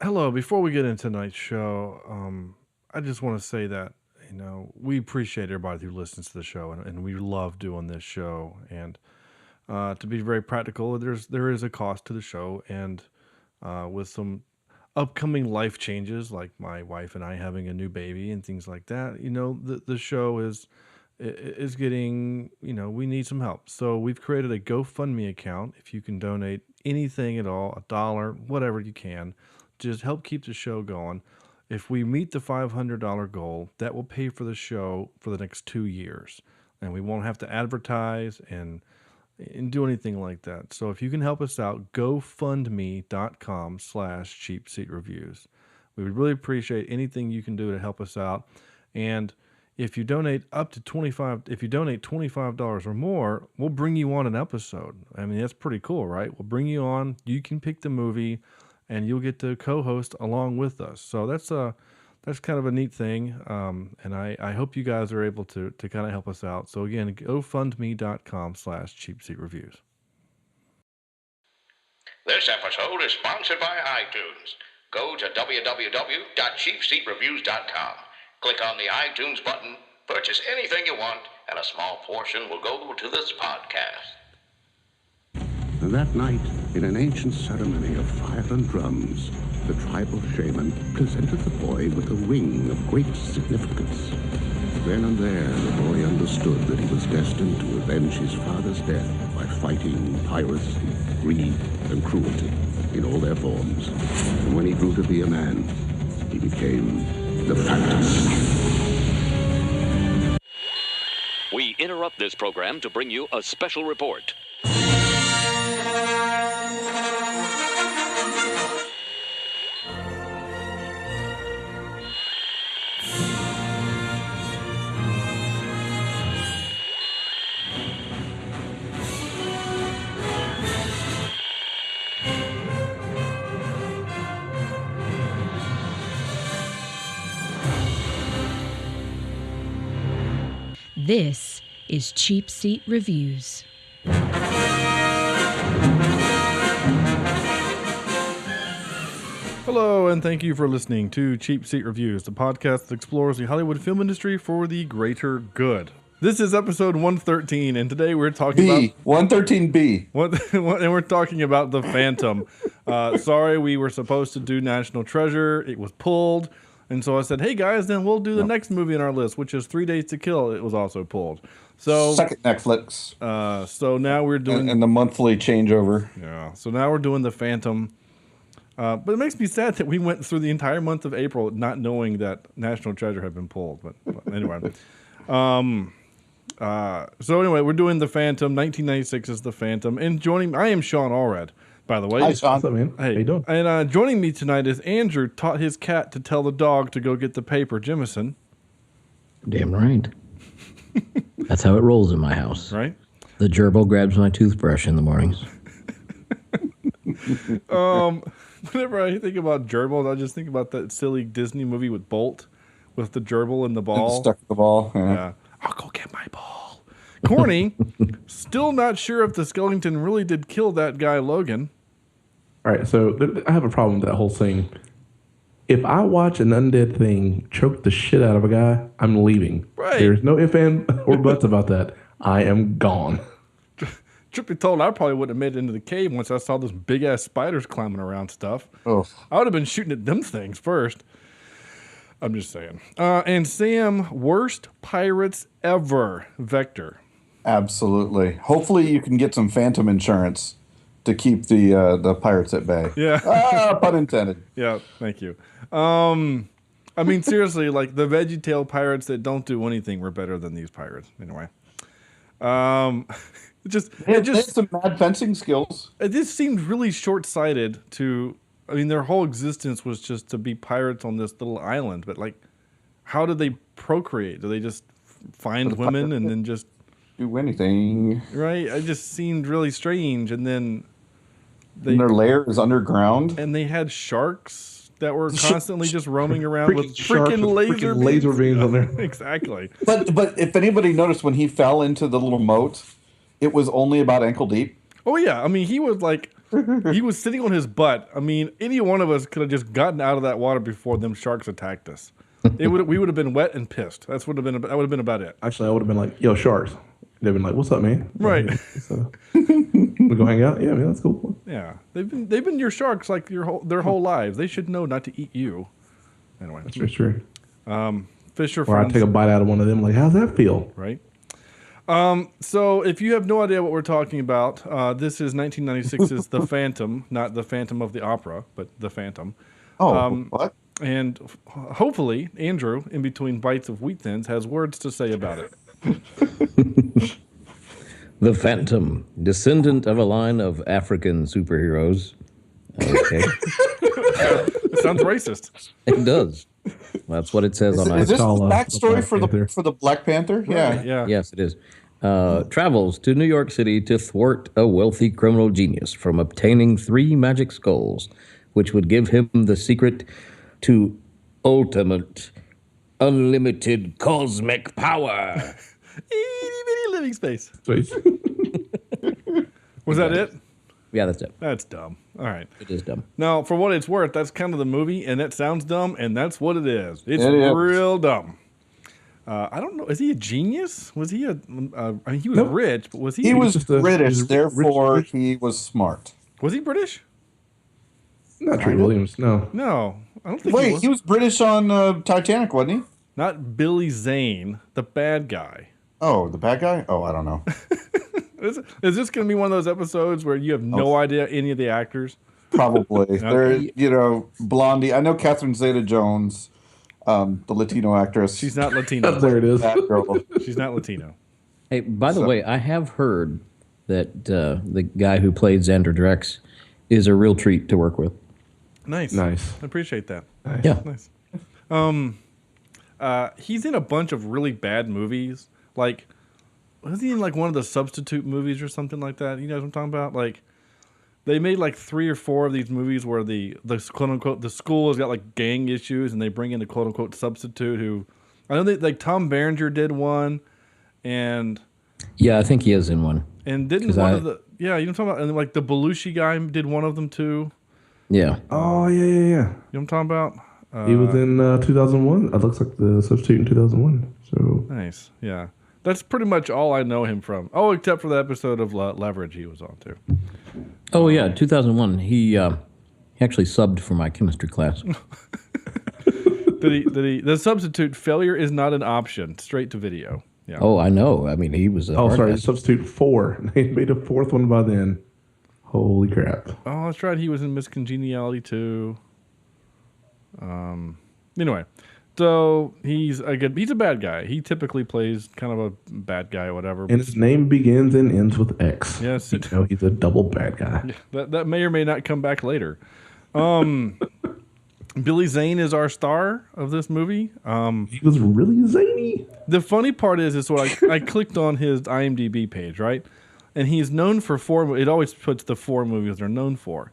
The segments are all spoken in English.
Hello. Before we get into tonight's show, I just want to say that we appreciate everybody who listens to the show, and we love doing this show. And to be very practical, there is a cost to the show, and with some upcoming life changes, like my wife and I having a new baby and things like that, the show is getting, we need some help. So we've created a GoFundMe account. If you can donate anything at all, $1, whatever you can, just help keep the show going. If we meet the $500 goal, that will pay for the show for the next 2 years. And we won't have to advertise and do anything like that. So if you can help us out, gofundme.com/cheapseat reviews. We would really appreciate anything you can do to help us out. And if you donate if you donate $25 or more, we'll bring you on an episode. I mean, that's pretty cool, right? We'll bring you on. You can pick the movie, and you'll get to co-host along with us. So that's kind of a neat thing. And I hope you guys are able to kind of help us out. So again, gofundme.com/cheapseat reviews. This episode is sponsored by iTunes. Go to www.cheapseatreviews.com. Click on the iTunes button, purchase anything you want, and a small portion will go to this podcast. That night, in an ancient ceremony of fire and drums, the tribal shaman presented the boy with a ring of great significance. Then and there, the boy understood that he was destined to avenge his father's death by fighting piracy, greed, and cruelty in all their forms. And when he grew to be a man, he became the Phantom. We interrupt this program to bring you a special report. This is Cheapseat Reviews. Hello, and thank you for listening to Cheapseat Reviews, the podcast that explores the Hollywood film industry for the greater good. This is episode 113, and today we're talking about 113B. And we're talking about The Phantom. Sorry, we were supposed to do National Treasure. It was pulled. And so I said, hey guys, then we'll do the next movie on our list, which is 3 Days to Kill. It was also pulled. So Second Netflix. So now we're doing and the monthly changeover. Yeah. So now we're doing The Phantom. But it makes me sad that we went through the entire month of April not knowing that National Treasure had been pulled. But anyway. So anyway, we're doing The Phantom. 1996 is The Phantom. And I am Sean Allred, by the way. Hi, Sean. What's up, man? Hey, how you doing? And joining me tonight is Andrew. Taught his cat to tell the dog to go get the paper. Jemison. Damn right. That's how it rolls in my house. Right? The gerbil grabs my toothbrush in the mornings. Whenever I think about gerbils, I just think about that silly Disney movie with Bolt, with the gerbil and the ball. Stuck the ball. Yeah. I'll go get my ball. Corny. Still not sure if the skeleton really did kill that guy, Logan. All right, so I have a problem with that whole thing. If I watch an undead thing choke the shit out of a guy, I'm leaving. Right. There's no ifs, and or buts about that. I am gone. Truth be told, I probably wouldn't have made it into the cave once I saw those big-ass spiders climbing around stuff. Oh. I would have been shooting at them things first. I'm just saying. And Sam, worst pirates ever, Vector. Absolutely. Hopefully you can get some Phantom insurance to keep the pirates at bay. Yeah. Pun intended. Yeah, thank you. I mean, seriously, like the VeggieTale pirates that don't do anything were better than these pirates. Anyway. They had some mad fencing skills. It just seemed really short-sighted I mean, their whole existence was just to be pirates on this little island. But, like, how do they procreate? Do they just find women and then just do anything? Right? It just seemed really strange. And then their lair is underground. And they had sharks that were constantly just roaming around with freaking laser beams on there. Exactly. But if anybody noticed when he fell into the little moat, it was only about ankle deep. Oh, yeah. I mean, he was like He was sitting on his butt. I mean, any one of us could have just gotten out of that water before them sharks attacked us. We would have been wet and pissed. That would have been about it. Actually, I would have been like, "Yo, sharks." They've been like, "What's up, man?" Right. So, we go hang out. Yeah, man, that's cool. Yeah, they've been your sharks like their whole lives. They should know not to eat you. Anyway, That's very true. Fisher Or friends, I take a bite out of one of them. Like, how's that feel? right? So if you have no idea what we're talking about, this is 1996's The Phantom, not The Phantom of the Opera, but The Phantom. What? And hopefully, Andrew, in between bites of wheat thins, has words to say about it. The Phantom, descendant of a line of African superheroes. Okay. It sounds racist. It does. That's what it says on Is this the call, backstory the Black Panther. for the Black Panther? Yeah. Yeah. Yes, it is. Travels to New York City to thwart a wealthy criminal genius from obtaining 3 magic skulls, which would give him the secret to ultimate, unlimited cosmic power. Itty bitty living space. Sweet. Was that it? Yeah, that's it. That's dumb. All right. It is dumb. Now, for what it's worth, that's kind of the movie, and that sounds dumb, and that's what it is. It's It is. real dumb. I don't know. Is he a genius? Was he a? I mean, he was Nope. rich, but was he? He was just a- British, he's a therefore rich- he was smart. Was he British? Not Trey Williams. No. No, I don't think he Wait, was. he was British on Titanic, wasn't he? Not Billy Zane, the bad guy. Oh, the bad guy? Oh, I don't know. Is this going to be one of those episodes where you have no idea any of the actors? Probably. They're, Blondie. I know Catherine Zeta-Jones, the Latino actress. She's not Latino. There it is. that girl. She's not Latino. Hey, by the way, I have heard that the guy who played Xander Drex is a real treat to work with. Nice. Nice. I appreciate that. Yeah. Nice. He's in a bunch of really bad movies. Like, was he in like one of the Substitute movies or something like that? You know what I'm talking about? Like, they made like 3 or 4 of these movies where the quote unquote the school has got like gang issues, and they bring in the quote unquote substitute who, I know that like Tom Berenger did one, and Yeah, I think he is in one. didn't 'Cause one I- of the you know what I'm talking about, and like the Belushi guy did one of them too. Yeah. Oh, yeah. You know what I'm talking about? He was in 2001. It looks like the substitute in 2001. So Nice. Yeah. That's pretty much all I know him from. Oh, except for the episode of Leverage he was on too. Oh, yeah, 2001. He actually subbed for my chemistry class. Did he? The substitute failure is not an option. Straight to video. Yeah. Oh, I know. I mean, he was a hard sorry, ass. substitute 4. They made a 4th one by then. Holy crap. Oh, that's right. He was in Miss Congeniality too. Anyway, so he's a bad guy. He typically plays kind of a bad guy or whatever. And his name begins and ends with X. Yes, You know, he's a double bad guy. that may or may not come back later. Billy Zane is our star of this movie. He was really zany. The funny part is so I clicked on his IMDb page, right? And he's known for 4. It always puts the 4 movies they're known for.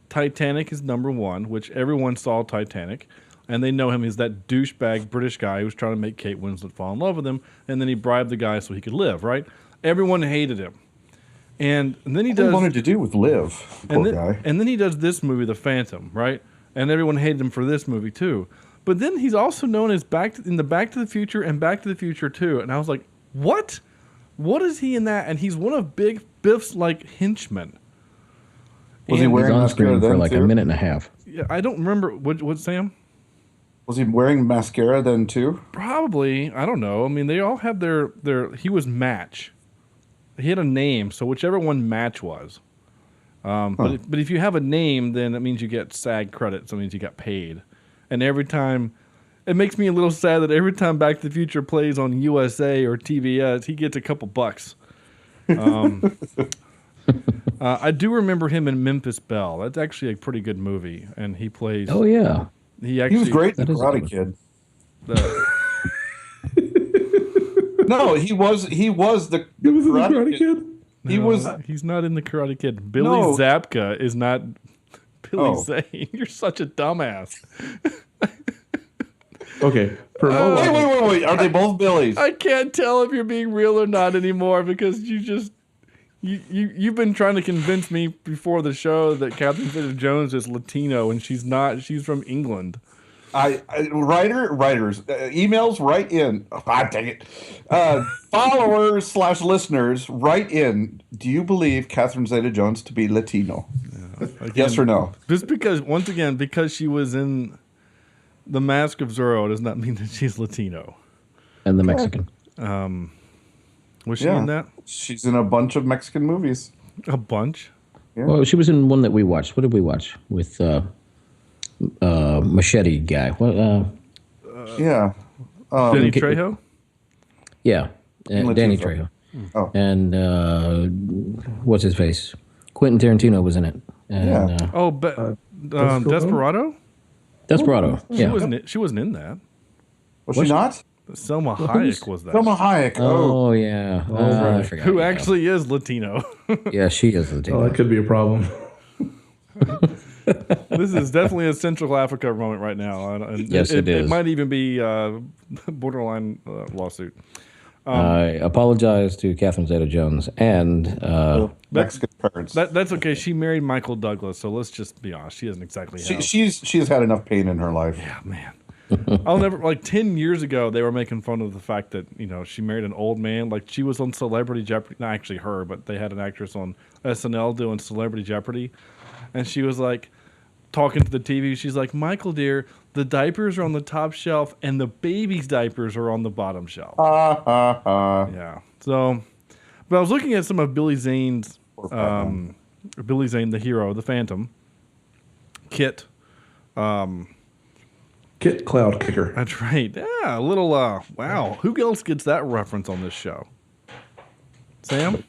Titanic is number 1, which everyone saw Titanic, and they know him as that douchebag British guy who's trying to make Kate Winslet fall in love with him, and then he bribed the guy so he could live, right? Everyone hated him. And then he What he does wanted to do with Liv, poor guy. and then he does this movie, The Phantom, right? And everyone hated him for this movie too. But then he's also known as Back to the Future and Back to the Future 2. And I was like, what? What is he in that? And he's one of Big Biff's like henchmen. Was he And- He was wearing on mascara screen for then like too? a minute and a half. Yeah, I don't remember what Sam. Was he wearing mascara then too? Probably, I don't know. I mean, they all have their. He was Match. He had a name, so whichever one Match was. But if you have a name, then it means you get SAG credits. It means you got paid. And every time, it makes me a little sad that every time Back to the Future plays on USA or TBS, he gets a couple bucks. I do remember him in Memphis Belle. That's actually a pretty good movie, and he plays. Oh, yeah. He actually He was great in That is Karate good. Kid. the- No, he was the He was in the Karate Kid? He No, was He's not in the Karate Kid. Billy No. Zabka is not Billy Oh. Zane. You're such a dumbass. Okay. For Wait. Are they both Billies? I can't tell if you're being real or not anymore because you just You've been trying to convince me before the show that Catherine Zeta-Jones is Latino, and she's not. She's from England. Writers, emails, write in. Oh, God dang it. Followers / listeners, write in. Do you believe Catherine Zeta-Jones to be Latino? Again, yes or no? Just because she was in The Mask of Zorro does not mean that she's Latino. And the Mexican. Was she in that? She's in a bunch of Mexican movies. A bunch? Yeah. Well, she was in one that we watched. What did we watch with Machete guy? Yeah. Danny Trejo? Yeah, Danny Trejo. Oh. And what's his face? Quentin Tarantino was in it. And, Desperado? Desperado. Yeah. She wasn't in that. Was she not? Selma Hayek was that. Selma Hayek. Oh yeah. I forgot. Who actually is Latino. Yeah, she is Latino. Oh, that could be a problem. This is definitely a Central Africa moment right now. And yes, it is. It might even be borderline lawsuit. I apologize to Catherine Zeta-Jones and Mexican parents. That's okay. She married Michael Douglas, so let's just be honest. She doesn't exactly have... She's had enough pain in her life. Yeah, man. I'll never... 10 years ago, they were making fun of the fact that, she married an old man. Like, she was on Celebrity Jeopardy. Not actually her, but they had an actress on SNL doing Celebrity Jeopardy. And she was like, talking to the TV, she's like, Michael, dear, the diapers are on the top shelf and the baby's diapers are on the bottom shelf. Yeah. So, but I was looking at some of Billy Zane's, Billy Zane, the hero, the Phantom, Kit. Kit Cloud Kicker. That's right. Yeah, a little, wow. Who else gets that reference on this show? Sam?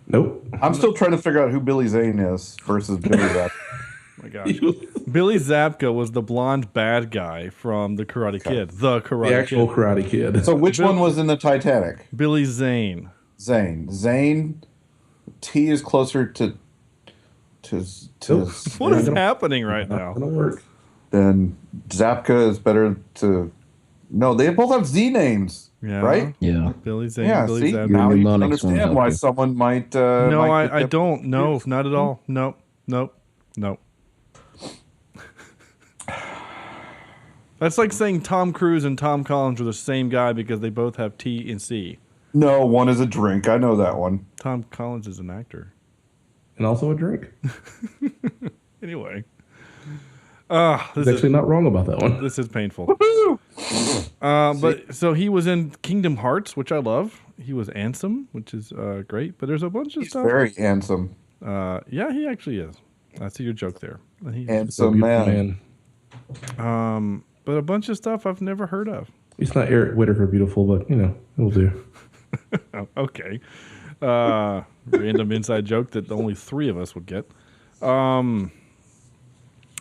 Nope. I'm still trying to figure out who Billy Zane is versus Billy Zabka. Oh my gosh. Billy Zabka was the blonde bad guy from The Karate Kid. The actual Karate Kid. So which one was in the Titanic? Billy Zane. Zane. T is closer to what is happening right now? Gonna work. Then Zabka is better to... No, they both have Z names, right? Yeah. Billy Zane, Yeah, Billy see? Zabka. Now you can mnemonics won't understand help why you. someone might... No, might I don't. No, not at all. Nope. That's like saying Tom Cruise and Tom Collins are the same guy because they both have T and C. No, one is a drink. I know that one. Tom Collins is an actor. And also a drink. Anyway. He's actually not wrong about that one. This is painful. But so he was in Kingdom Hearts, which I love. He was Ansem, which is great. But there's a bunch of stuff. Very handsome. Yeah, he actually is. I see your joke there. Handsome man. But a bunch of stuff I've never heard of. He's not Eric Whittaker beautiful, but it'll do. Oh, okay. Random inside joke that only 3 of us would get.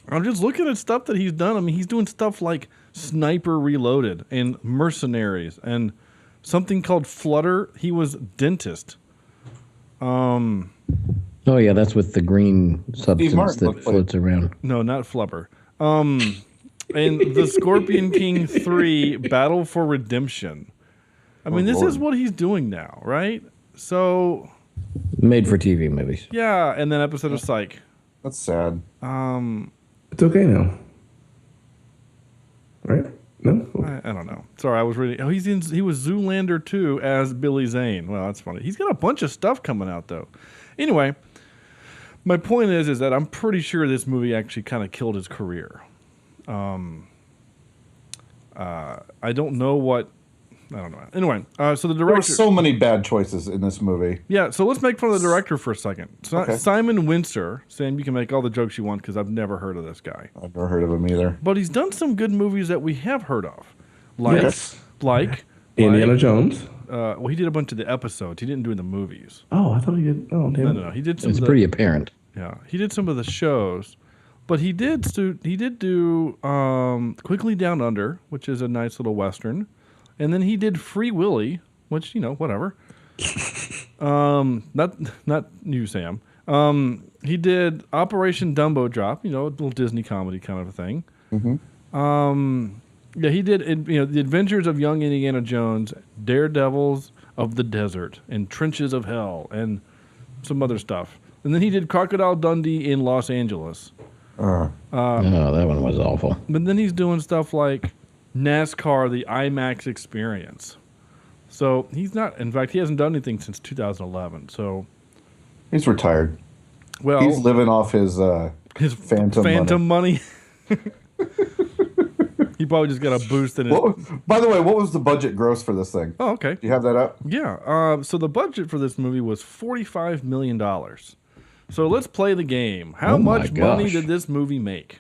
I'm just looking at stuff that he's done. I mean, he's doing stuff like Sniper Reloaded and Mercenaries and something called Flutter. He was Dentist. Oh yeah, that's with the green substance that floats around. No, not Flubber. And the Scorpion King 3 Battle for Redemption. I mean, this is what he's doing now, right? So made for TV movies. Yeah, and then episode of Psych. That's sad. It's okay now. Right? No? I don't know. Sorry, I was reading. Oh, he was Zoolander 2 as Billy Zane. Well, that's funny. He's got a bunch of stuff coming out, though. Anyway, my point is that I'm pretty sure this movie actually kind of killed his career. I don't know what... I don't know. Anyway, so the director... There were so many bad choices in this movie. Yeah, so let's make fun of the director for a second. Okay. Simon Windsor. Sam, you can make all the jokes you want because I've never heard of this guy. I've never heard of him either. But he's done some good movies that we have heard of. Like Indiana Jones. Well, he did a bunch of the episodes. He didn't do the movies. Oh, I thought he did. Oh, damn. No. He did some. It's pretty apparent. Yeah, he did some of the shows, but he did do Quickly Down Under, which is a nice little western, and then he did Free Willy, which whatever. Not you, Sam. He did Operation Dumbo Drop, a little Disney comedy kind of a thing. Mm-hmm. Yeah, he did, The Adventures of Young Indiana Jones, Daredevils of the Desert, and Trenches of Hell, and some other stuff. And then he did Crocodile Dundee in Los Angeles. No, that one was awful. But then he's doing stuff like NASCAR, the IMAX experience. So he's not, in fact, he hasn't done anything since 2011. So He's retired. well, He's living off his Phantom money. He probably just got a boost in it. By the way, what was the budget gross for this thing? Oh, okay. Do you have that up? Yeah. So the budget for this movie was $45 million. So let's play the game. How much money did this movie make?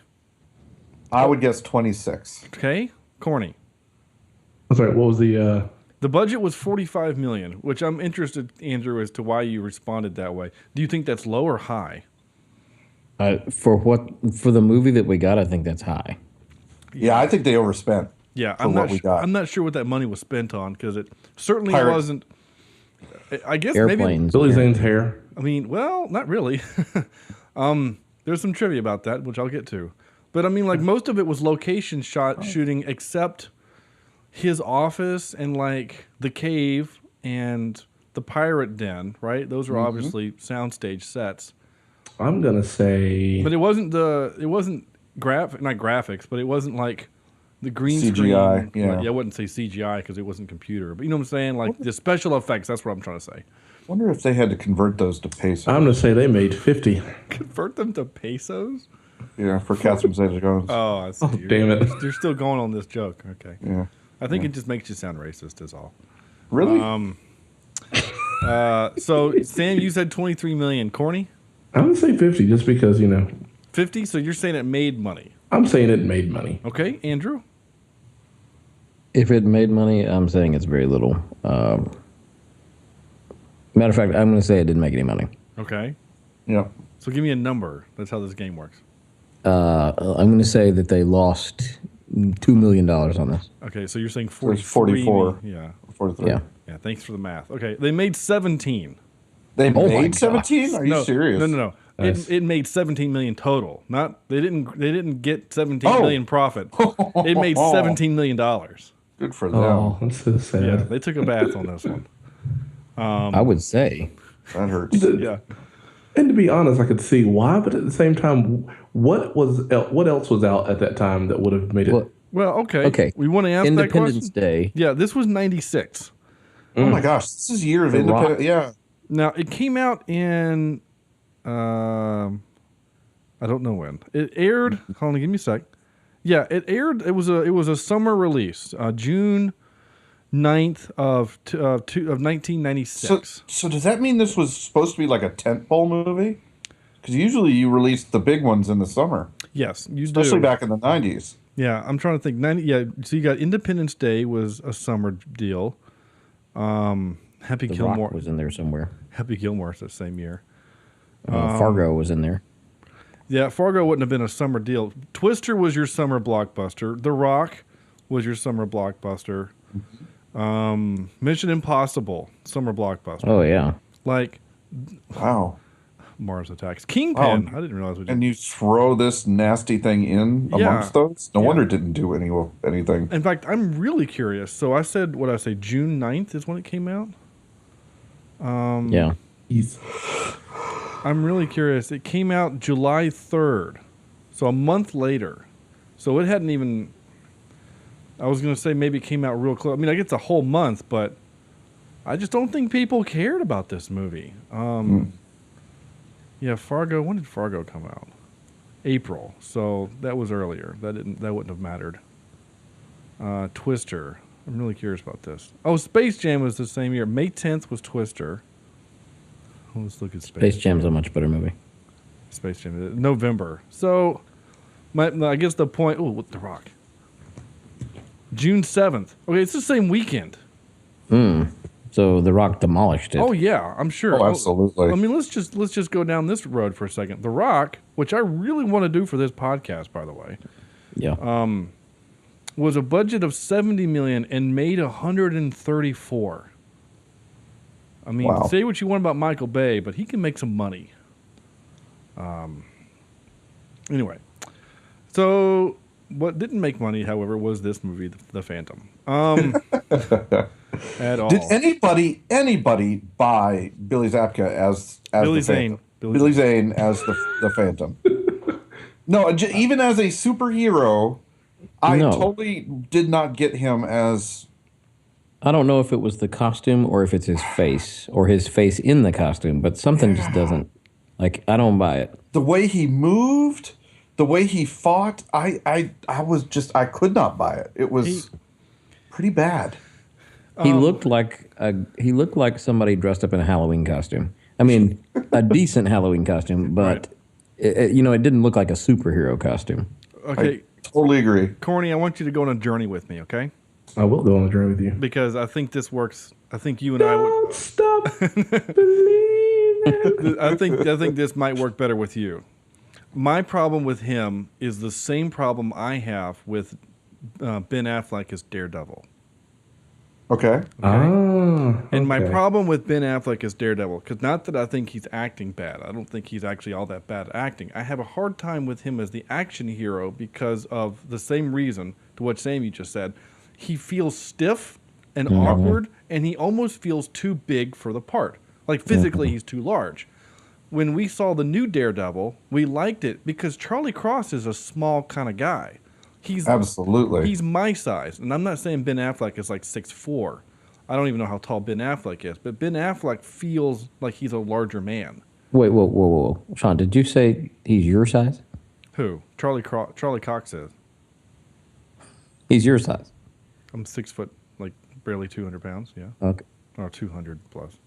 I would guess 26. Okay, Corny. I'm sorry. What was the? The budget was $45 million, which I'm interested, Andrew, as to why you responded that way. Do you think that's low or high? For the movie that we got, I think that's high. Yeah, I think they overspent. Yeah, for what we got. I'm not sure what that money was spent on because it certainly Pirate. wasn't. I guess Airplanes. Billy Zane's hair. I mean, well, not really. There's some trivia about that, which I'll get to. But I mean, like most of it was location shooting, except his office and like the cave and the pirate den. Right? Those were obviously soundstage sets. I'm gonna say. But it wasn't not graphics, but it wasn't like the green CGI, screen. yeah. I wouldn't say CGI because it wasn't computer. But you know what I'm saying? Like the special effects. That's what I'm trying to say. Wonder if they had to convert those to pesos. I'm gonna say they made 50. Convert them to pesos? Yeah, for Catherine Zeta-Jones. Oh, I see. Damn it. You're still going on this joke. Okay. Yeah. I think it just makes you sound racist is all. Really? So Sam, you said 23 million. Corny? I'm gonna say 50 just because 50? So you're saying it made money. I'm saying it made money. Okay, Andrew? If it made money, I'm saying it's very little. Matter of fact, I'm going to say it didn't make any money. Okay. Yeah. So give me a number. That's how this game works. I'm going to say that they lost $2 million on this. Okay, so you're saying So it's 43. 44. Yeah. 43. Yeah. Yeah, thanks for the math. Okay, they made 17. They my made gosh. 17? Are you No, serious? No. Nice. It made 17 million total. Not they didn't get 17 million profit. It made 17 million dollars. Good for them. Oh, that's so sad. Yeah, they took a bath on this one. I would say. That hurts. Yeah. And to be honest, I could see why, but at the same time, what else was out at that time that would have made it? Well, okay. Okay. We want to ask that Independence question. Day. Yeah, this was 96. Oh my gosh, this is year of independence. Yeah. Now it came out in I don't know when. It aired. Hold on, give me a sec. Yeah, it aired. It was a summer release, June 9th of 1996. So does that mean this was supposed to be like a tentpole movie? Because usually you release the big ones in the summer, Yes, you especially do. back in the 90s. Yeah, I'm trying to think. 90. Yeah, so you got Independence Day was a summer deal. Happy The Gilmore Rock was in there somewhere. Happy Gilmore's the same year. Fargo was in there. Yeah, Fargo wouldn't have been a summer deal. Twister was your summer blockbuster. The Rock was your summer blockbuster. Mission Impossible, summer blockbuster. Oh, yeah. Like Wow. Mars Attacks. Kingpin. I didn't realize we did. And you throw this nasty thing in amongst those? No wonder it didn't do anything. In fact, I'm really curious. So I said, what did I say, June 9th is when it came out? Yeah. I'm really curious. It came out July 3rd, so a month later. So it hadn't even. I was going to say maybe it came out real close. I mean, I get it's a whole month, but I just don't think people cared about this movie. Yeah, Fargo. When did Fargo come out? April. So that was earlier. That wouldn't have mattered. Twister. I'm really curious about this. Oh, Space Jam was the same year. May 10th was Twister. Let's look at Space Jam's a much better movie. Space Jam. November. So, I guess the point... Oh, with The Rock. June 7th. Okay, it's the same weekend. So The Rock demolished it. Oh, yeah, I'm sure. Oh, absolutely. I mean, let's just go down this road for a second. The Rock, which I really want to do for this podcast, by the way, Yeah. was a budget of $70 million and made $134. I mean, Wow. say what you want about Michael Bay, but he can make some money. Anyway, so What didn't make money, however, was this movie, The Phantom. At all. Did anybody buy Billy Zabka as Billy the Zane. Phantom? Billy Zane as the Phantom. No, even as a superhero, I totally did not get him as. I don't know if it was the costume or if it's his face or his face in the costume, but something just doesn't. Like, I don't buy it. The way he moved, the way he fought, I could not buy it. It was pretty bad. He looked like somebody dressed up in a Halloween costume. I mean, a decent Halloween costume, but it didn't look like a superhero costume. Okay. I totally agree. Corny, I want you to go on a journey with me, okay? I will go on a journey with you. Because I think this works. I think you and I would. Don't stop believing. I think this might work better with you. My problem with him is the same problem I have with Ben Affleck as Daredevil. Okay. And my problem with Ben Affleck as Daredevil, because not that I think he's acting bad. I don't think he's actually all that bad at acting. I have a hard time with him as the action hero because of the same reason to what Sam you just said. He feels stiff and awkward, and he almost feels too big for the part. Like physically, he's too large. When we saw the new Daredevil, we liked it because Charlie Cross is a small kind of guy. He's my size, and I'm not saying Ben Affleck is like 6'4". I don't even know how tall Ben Affleck is, but Ben Affleck feels like he's a larger man. Wait, whoa. Sean, did you say he's your size? Who? Charlie Cox is. He's your size. I'm 6 foot, like barely 200 pounds. Yeah. Okay. Or 200 plus.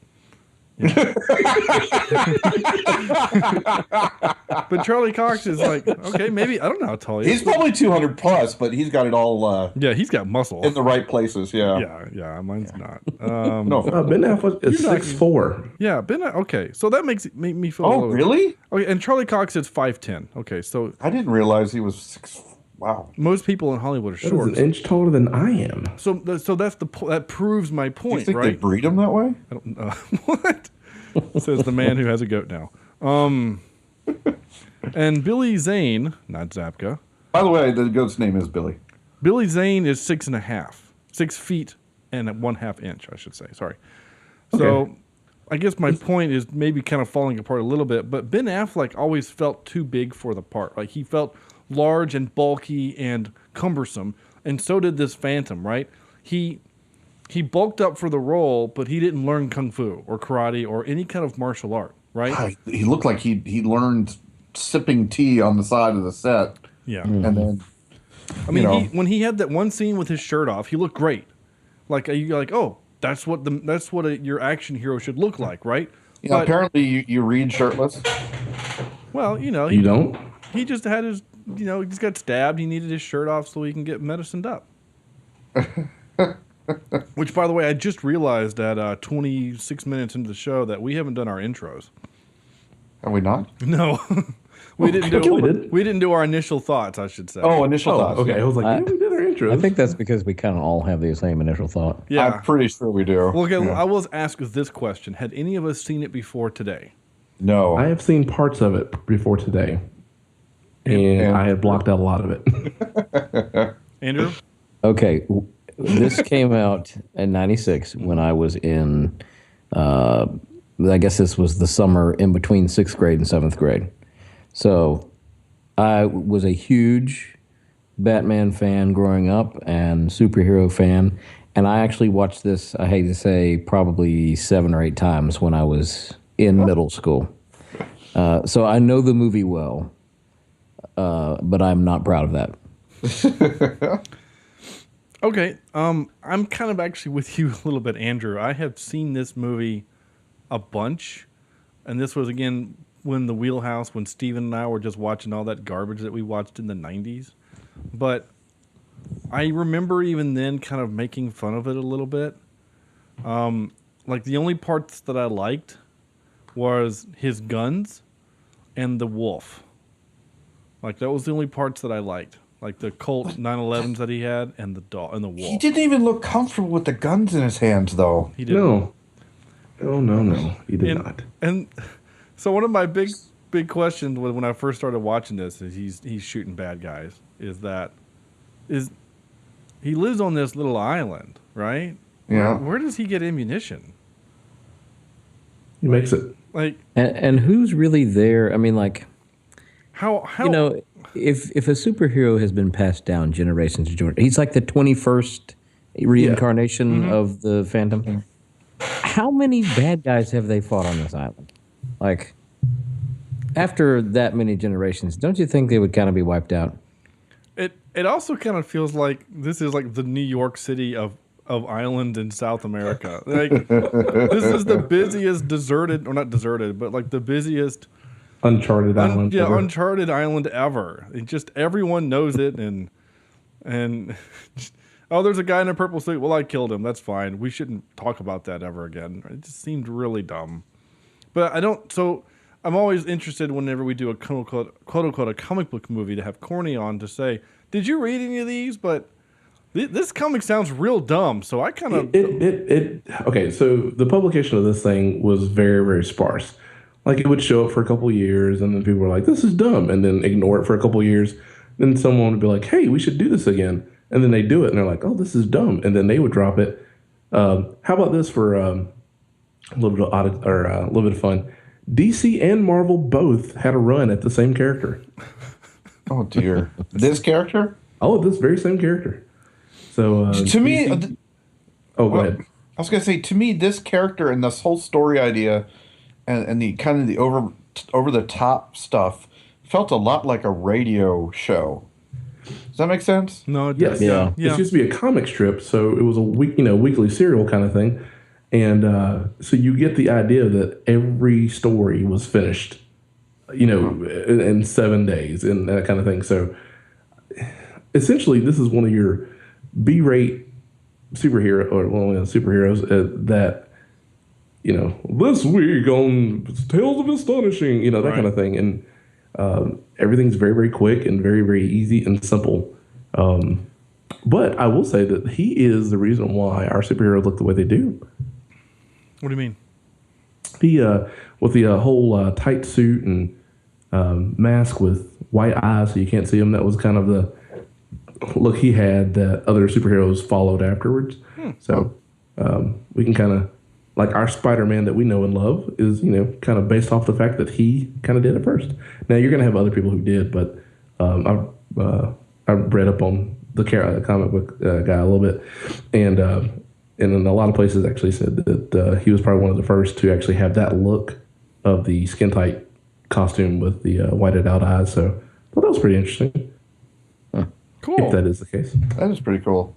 Yeah. But Charlie Cox is like, okay, maybe, I don't know how tall he is. He's probably 200 plus, but he's got it all. Yeah, he's got muscle in the right places. Yeah. Yeah. Mine's not. No, Ben Affleck is 6'4". Yeah, okay. So that makes me feel. Oh, really? Okay, and Charlie Cox is 5'10". Okay, so I didn't realize he was 6. Wow. Most people in Hollywood are short. That's an inch taller than I am. So that's that proves my point, Do you think right? they breed him that way? I don't know. What? Says the man who has a goat now. And Billy Zane, not Zabka. By the way, the goat's name is Billy. Billy Zane is 6.5, 6 feet and 1/2 inch, I should say. Sorry. So Okay. I guess my point is maybe kind of falling apart a little bit, but Ben Affleck always felt too big for the part. Like he felt large and bulky and cumbersome, and so did this Phantom, right? He bulked up for the role, but he didn't learn kung fu or karate or any kind of martial art, right? He looked like he learned sipping tea on the side of the set. Yeah. And then, I mean, when he had that one scene with his shirt off, he looked great. Like you're like, oh, that's what your action hero should look like, right? Yeah. Apparently, you read shirtless. Well, You don't? He just had his, he just got stabbed. He needed his shirt off so he can get medicined up. Which, by the way, I just realized at 26 minutes into the show that we haven't done our intros. Have we not? No. We didn't do our initial thoughts, I should say. Oh, initial thoughts. Okay, I was like, we did our intros. I think that's because we kind of all have the same initial thought. Yeah. I'm pretty sure we do. Well, okay, Yeah. I will ask this question. Had any of us seen it before today? No. I have seen parts of it before today, and I have blocked out a lot of it. Andrew? Okay, this came out in '96 when I was in, I guess this was the summer in between 6th grade and 7th grade. So I was a huge Batman fan growing up and superhero fan. And I actually watched this, I hate to say, probably 7 or 8 times when I was in middle school. So I know the movie well, but I'm not proud of that. Okay, I'm kind of actually with you a little bit, Andrew. I have seen this movie a bunch, and this was, again, when the wheelhouse, when Steven and I were just watching all that garbage that we watched in the 90s. But I remember even then kind of making fun of it a little bit. Like, the only parts that I liked was his guns and the wolf. Like, that was the only parts that I liked. Like the Colt 911s that he had and the dog and the wolf. He didn't even look comfortable with the guns in his hands, though. He didn't. No. He did not. And so one of my big questions when I first started watching this is he's shooting bad guys. Is that is he lives on this little island, right? Yeah. Where does he get ammunition? He makes it. Like And who's really there? I mean, like, how you know, if a superhero has been passed down generations to generation, he's like the 21st reincarnation of the Phantom. How many bad guys have they fought on this island? Like, after that many generations, don't you think they would kind of be wiped out? It also kind of feels like this is like the New York City of island in South America. Like this is the busiest deserted, or not deserted, but like the busiest Uncharted island. Yeah, ever. uncharted island ever. It just everyone knows it, and oh, there's a guy in a purple suit. Well, I killed him. That's fine. We shouldn't talk about that ever again. It just seemed really dumb. But I don't. So I'm always interested whenever we do a quote unquote a comic book movie to have Corny on to say, "Did you read any of these?" But this comic sounds real dumb. So I kind of okay. So the publication of this thing was very, very sparse. Like it would show up for a couple of years, and then people were like, "This is dumb," and then ignore it for a couple of years. Then someone would be like, "Hey, we should do this again," and then they do it, and they're like, "Oh, this is dumb," and then they would drop it. How about this for a little bit a little bit of fun? DC and Marvel both had a run at the same character. Oh dear, this character? Oh, this very same character. So To me, oh, go ahead. I was gonna say, to me, this character and this whole story idea, and the kind of the over the top stuff felt a lot like a radio show. Does that make sense? no, it Yes, does. Yeah. It used to be a comic strip, so it was a weekly serial kind of thing, and so you get the idea that every story was finished, in 7 days and that kind of thing. So essentially, this is one of your B-rate superheroes that this week on Tales of Astonishing, that kind of thing, and everything's very, very quick and very, very easy and simple. But I will say that he is the reason why our superheroes look the way they do. What do you mean? He with the whole tight suit and mask with white eyes so you can't see him. That was kind of the look he had that other superheroes followed afterwards. So we can kind of, like, our Spider-Man that we know and love is, kind of based off the fact that he kind of did it first. Now, you're going to have other people who did, but I've read up on the comic book guy a little bit, and in a lot of places actually said that he was probably one of the first to actually have that look of the skin-tight costume with the whited out eyes. So I thought that was pretty interesting. Cool. If that is the case. That is pretty cool.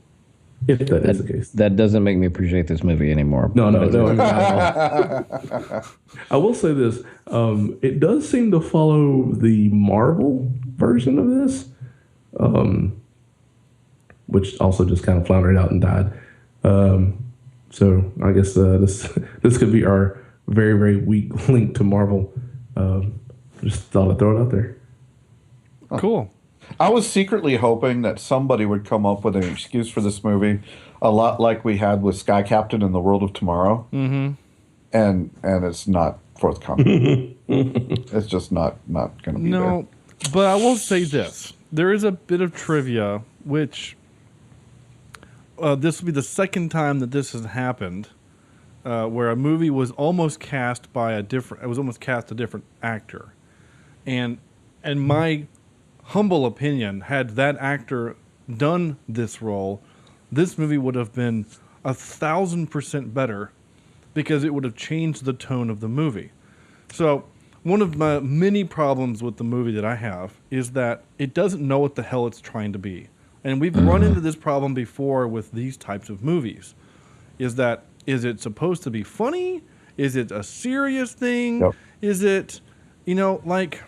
If that is the case. That doesn't make me appreciate this movie anymore. No, not at all. I will say this. It does seem to follow the Marvel version of this, which also just kind of floundered out and died. So I guess this could be our very, very weak link to Marvel. Just thought I'd throw it out there. Cool. I was secretly hoping that somebody would come up with an excuse for this movie, a lot like we had with Sky Captain in the World of Tomorrow. Mm-hmm. And it's not forthcoming. It's just not going to be there. No, but I will say this. There is a bit of trivia, which this will be the second time that this has happened, where a movie was almost cast a different actor. And my humble opinion, had that actor done this role, this movie would have been 1,000% better, because it would have changed the tone of the movie. So one of my many problems with the movie that I have is that it doesn't know what the hell it's trying to be. And we've run into this problem before with these types of movies. Is it supposed to be funny? Is it a serious thing? Yep. Is it, like...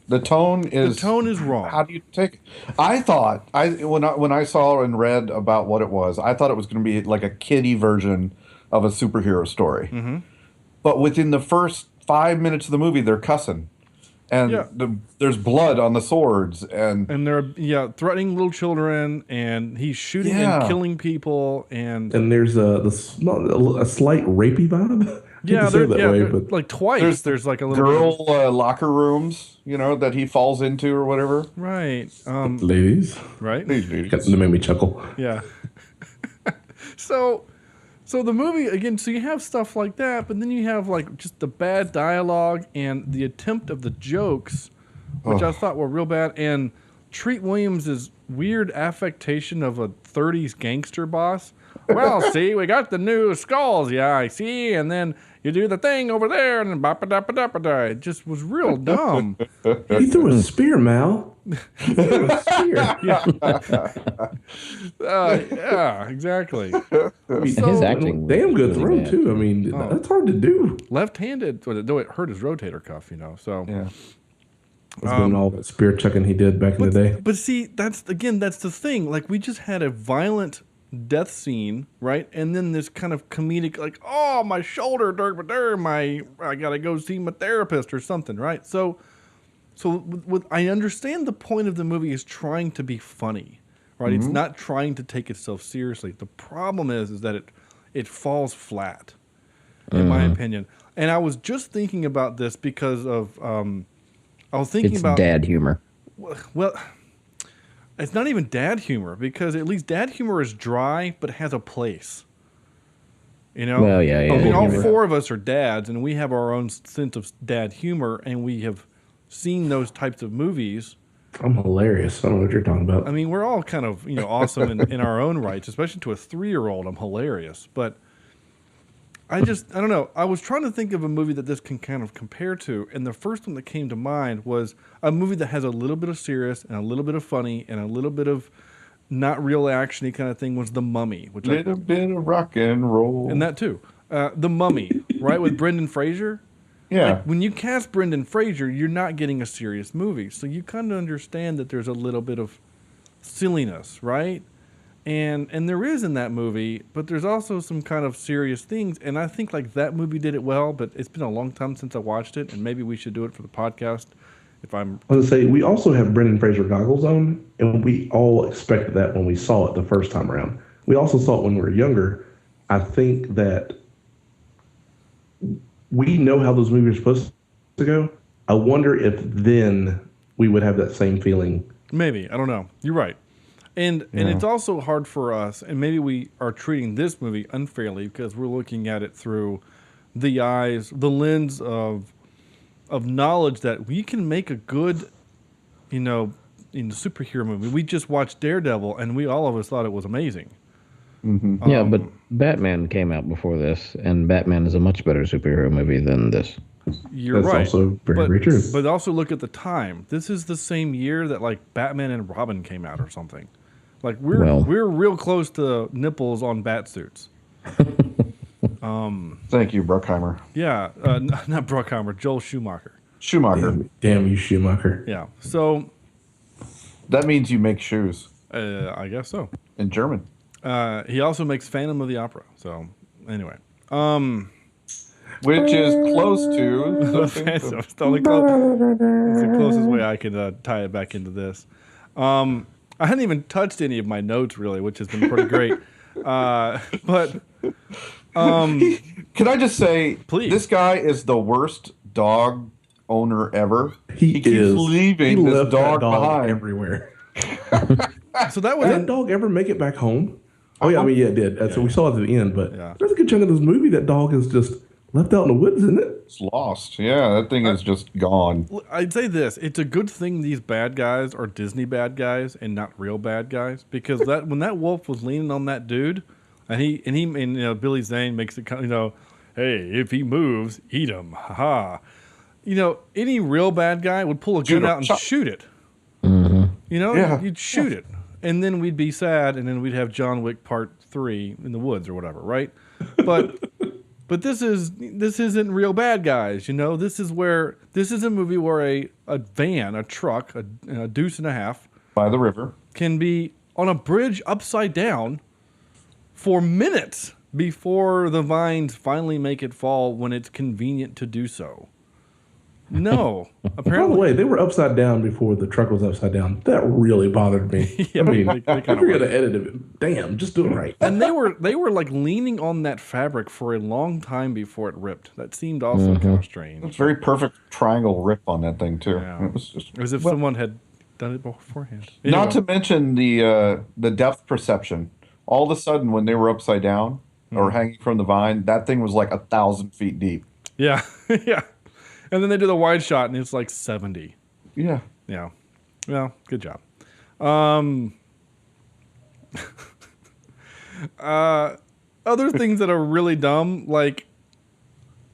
The tone is wrong. How do you take it? I thought, when I saw and read about what it was, I thought it was going to be like a kiddie version of a superhero story. Mm-hmm. But within the first 5 minutes of the movie, they're cussing. And there's blood on the swords. And they're threatening little children, and he's shooting and killing people. And there's a slight rapey vibe. Yeah, say it that way, but like twice. There's like a little girl locker rooms, that he falls into or whatever. right. ladies, Right. Hey, ladies. that made me chuckle. Yeah. So the movie again. So you have stuff like that, but then you have like just the bad dialogue and the attempt of the jokes, which I thought were real bad, and Treat Williams' weird affectation of a '30s gangster boss. Well, see, we got the new skulls. Yeah, I see, and then you do the thing over there, and then ba-ba-da-ba-da-ba-da. It just was real dumb. He threw a spear, Mal. He threw a spear. Yeah, exactly. His acting was Damn good really throw bad. too. I mean, that's hard to do. Left-handed, though it hurt his rotator cuff, So Yeah. It's been all that spear chucking he did back in the day. But see, that's the thing. Like, we just had a violent death scene, right? And then this kind of comedic, like, oh, my shoulder, I gotta go see my therapist or something, right? So I understand the point of the movie is trying to be funny, right? It's not trying to take itself seriously. The problem is that it falls flat, in my opinion. And I was just thinking about this because of I was thinking It's about dad humor. well, it's not even dad humor because at least dad humor is dry but has a place. Well, yeah. I mean, all humor. four of us are dads, and we have our own sense of dad humor, and we have seen those types of movies. I'm hilarious. I don't know what you're talking about. I mean, we're all kind of awesome in our own rights, especially to a 3-year-old. I'm hilarious, but I don't know. I was trying to think of a movie that this can kind of compare to, and the first one that came to mind was a movie that has a little bit of serious and a little bit of funny and a little bit of not real actiony kind of thing was The Mummy, which Little bit of rock and roll. and that too. The Mummy, right, with Brendan Fraser. Yeah. Like, when you cast Brendan Fraser, you're not getting a serious movie, so you kind of understand that there's a little bit of silliness, right? And there is in that movie, but there's also some kind of serious things, and I think like that movie did it well, but it's been a long time since I watched it, and maybe we should do it for the podcast. If I'm I was gonna say we also have Brendan Fraser goggles on, and we all expected that when we saw it the first time around. We also saw it when we were younger. I think that we know how those movies are supposed to go. I wonder if then we would have that same feeling. maybe, I don't know. You're right. And it's also hard for us, and maybe we are treating this movie unfairly because we're looking at it through the lens of knowledge that we can make a good, superhero movie. We just watched Daredevil, and all of us thought it was amazing. Mm-hmm. Yeah, but Batman came out before this, and Batman is a much better superhero movie than this. You're That's right. also very true. But also look at the time. This is the same year that like Batman and Robin came out or something. Like we're real close to nipples on bat suits. Thank you, Bruckheimer. Yeah, not Bruckheimer, Joel Schumacher. Schumacher. Damn you, Schumacher. Yeah. So That means you make shoes I guess so. in German. He also makes Phantom of the Opera. So anyway, Which is close to Phantom. It's the only it's the closest way I can tie it back into this. I hadn't even touched any of my notes really, which has been pretty great. But Can I just say, Please. this guy is the worst dog owner ever. He keeps is. leaving He this left dog that dog behind. everywhere. so that was Did that dog ever make it back home? Oh yeah, I mean, yeah, it did. So we saw it at the end, but there's a good chunk of this movie that dog is just left out in the woods, isn't it? It's lost. Yeah, that thing is just gone. I'd say this: it's a good thing these bad guys are Disney bad guys and not real bad guys, because that when that wolf was leaning on that dude, and Billy Zane makes it hey, if he moves, eat him, haha. Any real bad guy would pull a gun out and shoot it. Mm-hmm. You'd shoot it, and then we'd be sad, and then we'd have John Wick Part 3 in the woods or whatever, right? But but this isn't real bad guys, This is a movie where a van, a truck, a deuce and a half By the river. can be on a bridge upside down for minutes before the vines finally make it fall when it's convenient to do so. No, By the apparently. way, they were upside down before the truck was upside down. That really bothered me. Yeah, I mean, they I kinda forget were. to edit it. Damn, just do it right. And they were like leaning on that fabric for a long time before it ripped. That seemed also kind of It's strange. very perfect triangle rip on that thing too. Yeah. It was just As if someone had done it beforehand. not to Anyway. mention the depth perception. All of a sudden, when they were upside down or hanging from the vine, that thing was like 1,000 feet deep. Yeah, yeah. And then they do the wide shot, and it's like 70. Yeah. Yeah. Well, good job. Other things that are really dumb, like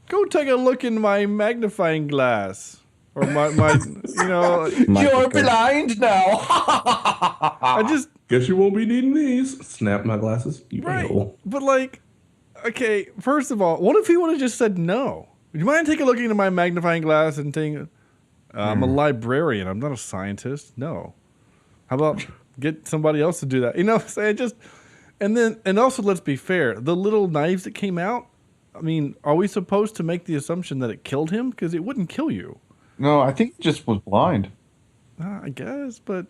go take a look in my magnifying glass. Or my You're blind now. I just Guess you won't be needing these. Snap my glasses. You right. a-hole. But like, okay, first of all, what if he would have just said no? Would you mind taking a look into my magnifying glass and saying, I'm a librarian, I'm not a scientist? No. How about get somebody else to do that? You know what I'm saying? Just and also let's be fair, the little knives that came out, I mean, are we supposed to make the assumption that it killed him? Because it wouldn't kill you. No, I think he just was blind. I guess, but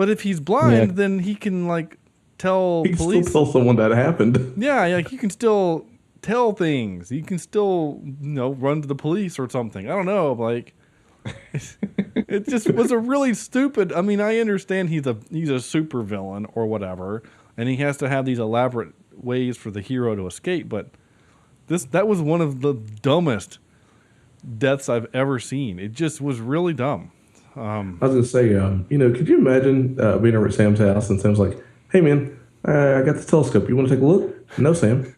if he's blind, then he can like tell He can police. still tell someone that happened. Yeah, like you can still tell things. You can still, run to the police or something. I don't know. Like, it just was a really stupid. I mean, I understand he's a super villain or whatever, and he has to have these elaborate ways for the hero to escape. But that was one of the dumbest deaths I've ever seen. It just was really dumb. I was gonna say, could you imagine being over at Sam's house and Sam's like, "Hey man, I got this telescope. You want to take a look?" No, Sam.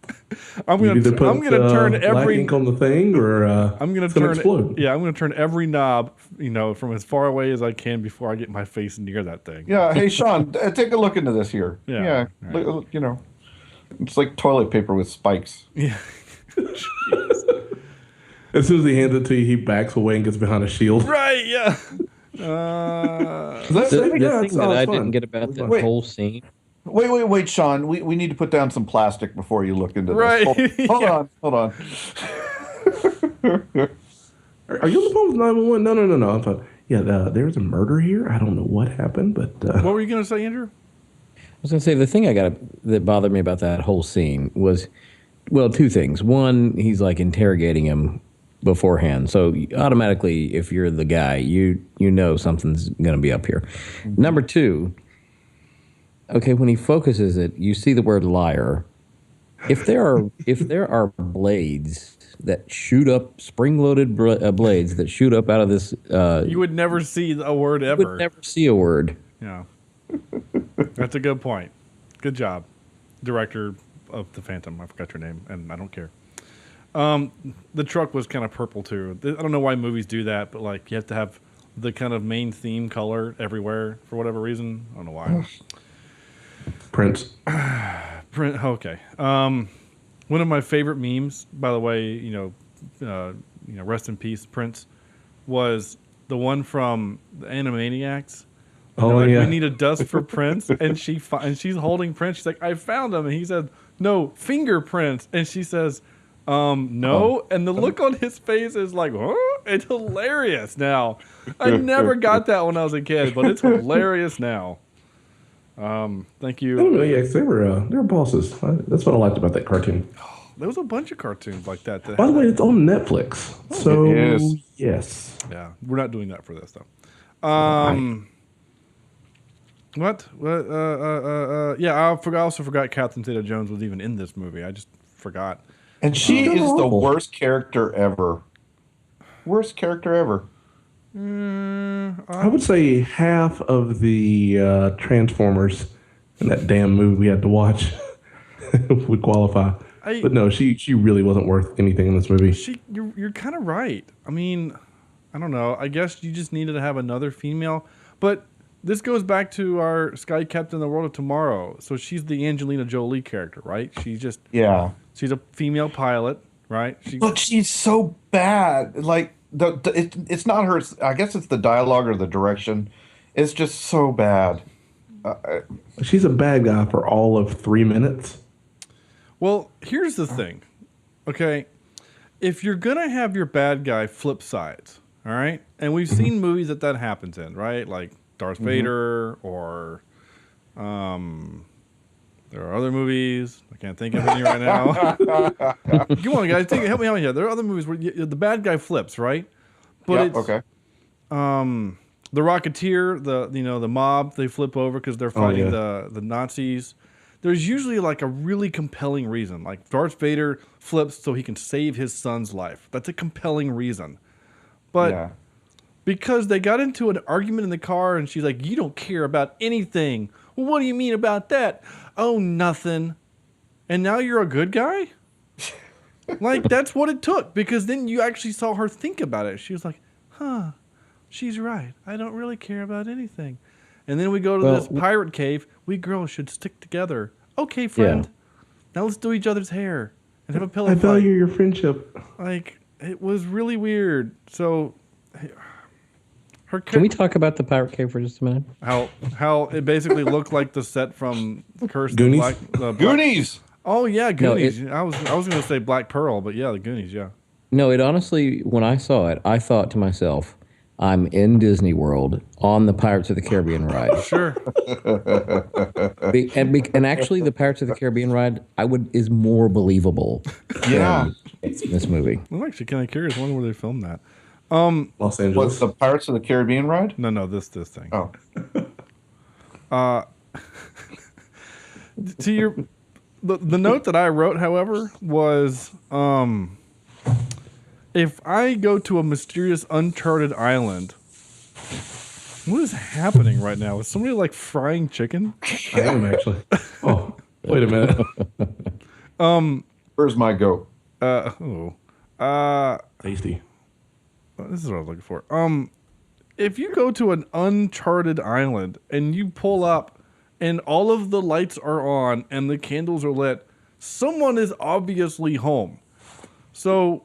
I'm You either gonna put, turn black every ink on the thing, or I'm gonna it's gonna turn explode. Yeah, I'm gonna turn every knob, from as far away as I can before I get my face near that thing. Yeah. Hey, Sean, take a look into this here. Yeah, Look, it's like toilet paper with spikes. Yeah. As soon as he hands it to you, he backs away and gets behind a shield. Right. Yeah. That's The thing that I didn't get about that Wait. whole scene. Wait, Sean. We need to put down some plastic before you look into this. Right. Hold on. Are you on the phone with 911? No. I'm fine. Yeah, there's a murder here. I don't know what happened, but What were you gonna say, Andrew? I was going to say the thing that bothered me about that whole scene was, well, two things. One, he's like interrogating him beforehand, so automatically, if you're the guy, you know something's going to be up here. Mm-hmm. Number two, okay, when he focuses it, you see the word liar. If there are blades that shoot up, spring-loaded blades that shoot up out of this, You would never see a word ever. you would never see a word. Yeah. That's a good point. Good job, director of the Phantom. I forgot your name, and I don't care. The truck was kind of purple too. I don't know why movies do that, but like you have to have the kind of main theme color everywhere for whatever reason. I don't know why. Prince. Okay. One of my favorite memes, by the way, rest in peace, Prince, was the one from the Animaniacs. Oh, Like, yeah. we need a dust for Prince, and she's holding Prince. She's like, I found him, and he said, no, fingerprints, and she says, no, and the look on his face is like, huh? It's hilarious now. I never got that when I was a kid, but it's hilarious now. Thank you. Animaniacs, they were bosses. That's what I liked about that cartoon. There was a bunch of cartoons like that. By the way, it's on Netflix. So It is. yes. Yeah, we're not doing that for this though. What? Yeah, I also forgot Catherine Zeta-Jones was even in this movie. I just forgot. And she is the awful. worst character ever. Worst character ever. I would say half of the Transformers in that damn movie we had to watch would qualify. But no, she really wasn't worth anything in this movie. You're kind of right. I mean, I don't know. I guess you just needed to have another female. But this goes back to our Sky Captain in the World of Tomorrow. So she's the Angelina Jolie character, right? She's a female pilot, right? But she's so bad. Like it's not her. I guess it's the dialogue or the direction. It's just so bad. She's a bad guy for all of 3 minutes. Well, here's the thing. Okay, if you're gonna have your bad guy flip sides, All right, and we've seen movies that happens in, right? Like Darth Vader, or there are other movies. I can't think of any right now. Come on, guys, help me out here. There are other movies where the bad guy flips, right? But it's okay. The Rocketeer, the mob, they flip over because they're fighting the Nazis. There's usually like a really compelling reason. Like Darth Vader flips so he can save his son's life. That's a compelling reason. But because they got into an argument in the car and she's like, you don't care about anything. Well, what do you mean about that? Oh, nothing. And now you're a good guy? Like, that's what it took, because then you actually saw her think about it. She was like, huh, she's right. I don't really care about anything. And then we go to this pirate cave. We girls should stick together. Okay, friend. Yeah. Now let's do each other's hair and have a pillow fight. I value your friendship. Like, it was really weird. So, can we talk about the pirate cave for just a minute? How it basically looked like the set from Curse Goonies. Goonies. Oh yeah, Goonies. No, I was going to say Black Pearl, but yeah, the Goonies. Yeah. No, it honestly, when I saw it, I thought to myself, I'm in Disney World on the Pirates of the Caribbean ride. Sure. And actually, the Pirates of the Caribbean ride, is more believable. Yeah. Than this movie. I'm actually kind of curious. I wonder where they filmed that. Los Angeles. What's the Pirates of the Caribbean ride? No, this thing. Oh. To the note that I wrote, however, was if I go to a mysterious uncharted island, what is happening right now? Is somebody like frying chicken? I am actually. Oh, wait a minute. Where's my goat? Tasty. This is what I was looking for. If you go to an uncharted island and you pull up and all of the lights are on and the candles are lit, someone is obviously home. So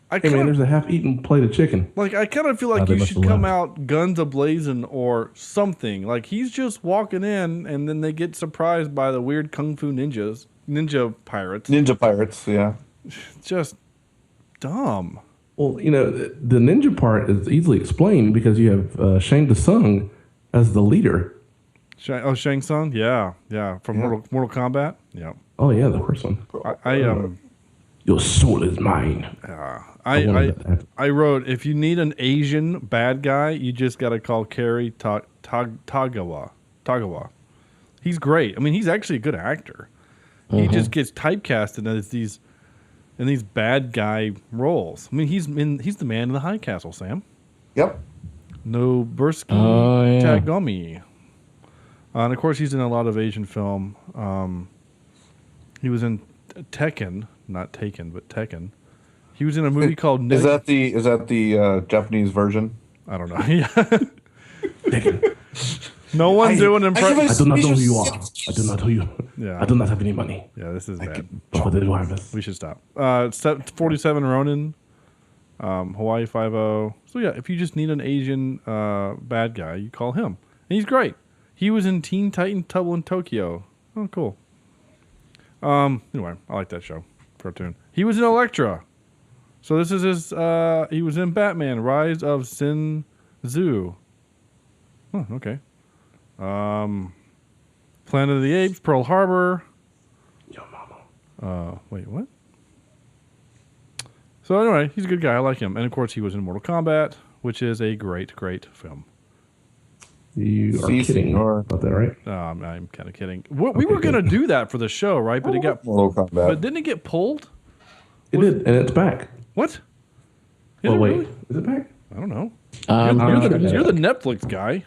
there's a half-eaten plate of chicken. Like, I kind of feel like you should come out guns a-blazing or something. Like, he's just walking in and then they get surprised by the weird kung fu ninja pirates. Ninja pirates, yeah. Just dumb. Well, the ninja part is easily explained because you have Shang Tsung as the leader. Shang Tsung? Yeah. From Mortal Kombat? Yeah. Oh, yeah, the first one. Your soul is mine. I wrote, if you need an Asian bad guy, you just got to call Kerry Tagawa. He's great. I mean, he's actually a good actor. He just gets typecasted as these bad guy roles. I mean, he's the man in the High Castle, Sam. Yep. Nobursky Tagomi. And of course, he's in a lot of Asian film. He was in Tekken, not Taken, but Tekken. He was in a movie called. Is that the Japanese version? I don't know. No one's doing impression. I do not know who you are. I do not know you. Yeah. I do not have any money. Yeah, this is bad. We should stop. 47 Ronin, Hawaii 5-0. So yeah, if you just need an Asian bad guy, you call him. And he's great. He was in Teen Titan Trouble in Tokyo. Oh, cool. Anyway, I like that show. Cartoon. He was in Elektra. So this is his, he was in Batman, Rise of Sin Tzu. Oh, okay. Planet of the Apes, Pearl Harbor. Yo, mama. Wait, what? So anyway, he's a good guy. I like him. And of course, he was in Mortal Kombat, which is a great, great film. You are kidding about that, right? I'm kind of kidding. We were going to do that for the show, right? But it got Mortal Kombat. But didn't it get pulled? It did, and it's back. What? Oh, wait. Really? Is it back? I don't know. You're the Netflix guy.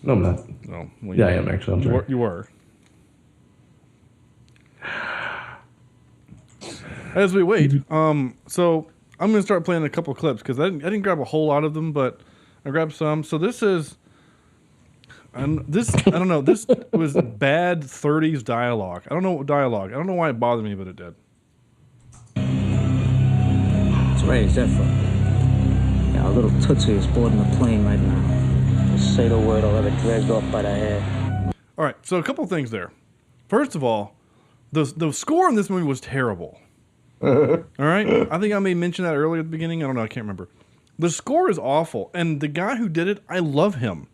No, I'm not. No. Well, yeah, I am actually. I'm sorry. You were. As we wait, so I'm going to start playing a couple clips because I didn't grab a whole lot of them, but I grabbed some. So this is, I don't know. This was bad 30s dialogue. I don't know what dialogue. I don't know why it bothered me, but it did. Ray, is that from? Yeah, a little tootsie is boarding the plane right now. Just say the word, I'll have it dragged off by the hair. All right, so a couple things there. First of all, the score in this movie was terrible. All right? I think I may mention that earlier at the beginning. I don't know. I can't remember. The score is awful, and the guy who did it, I love him.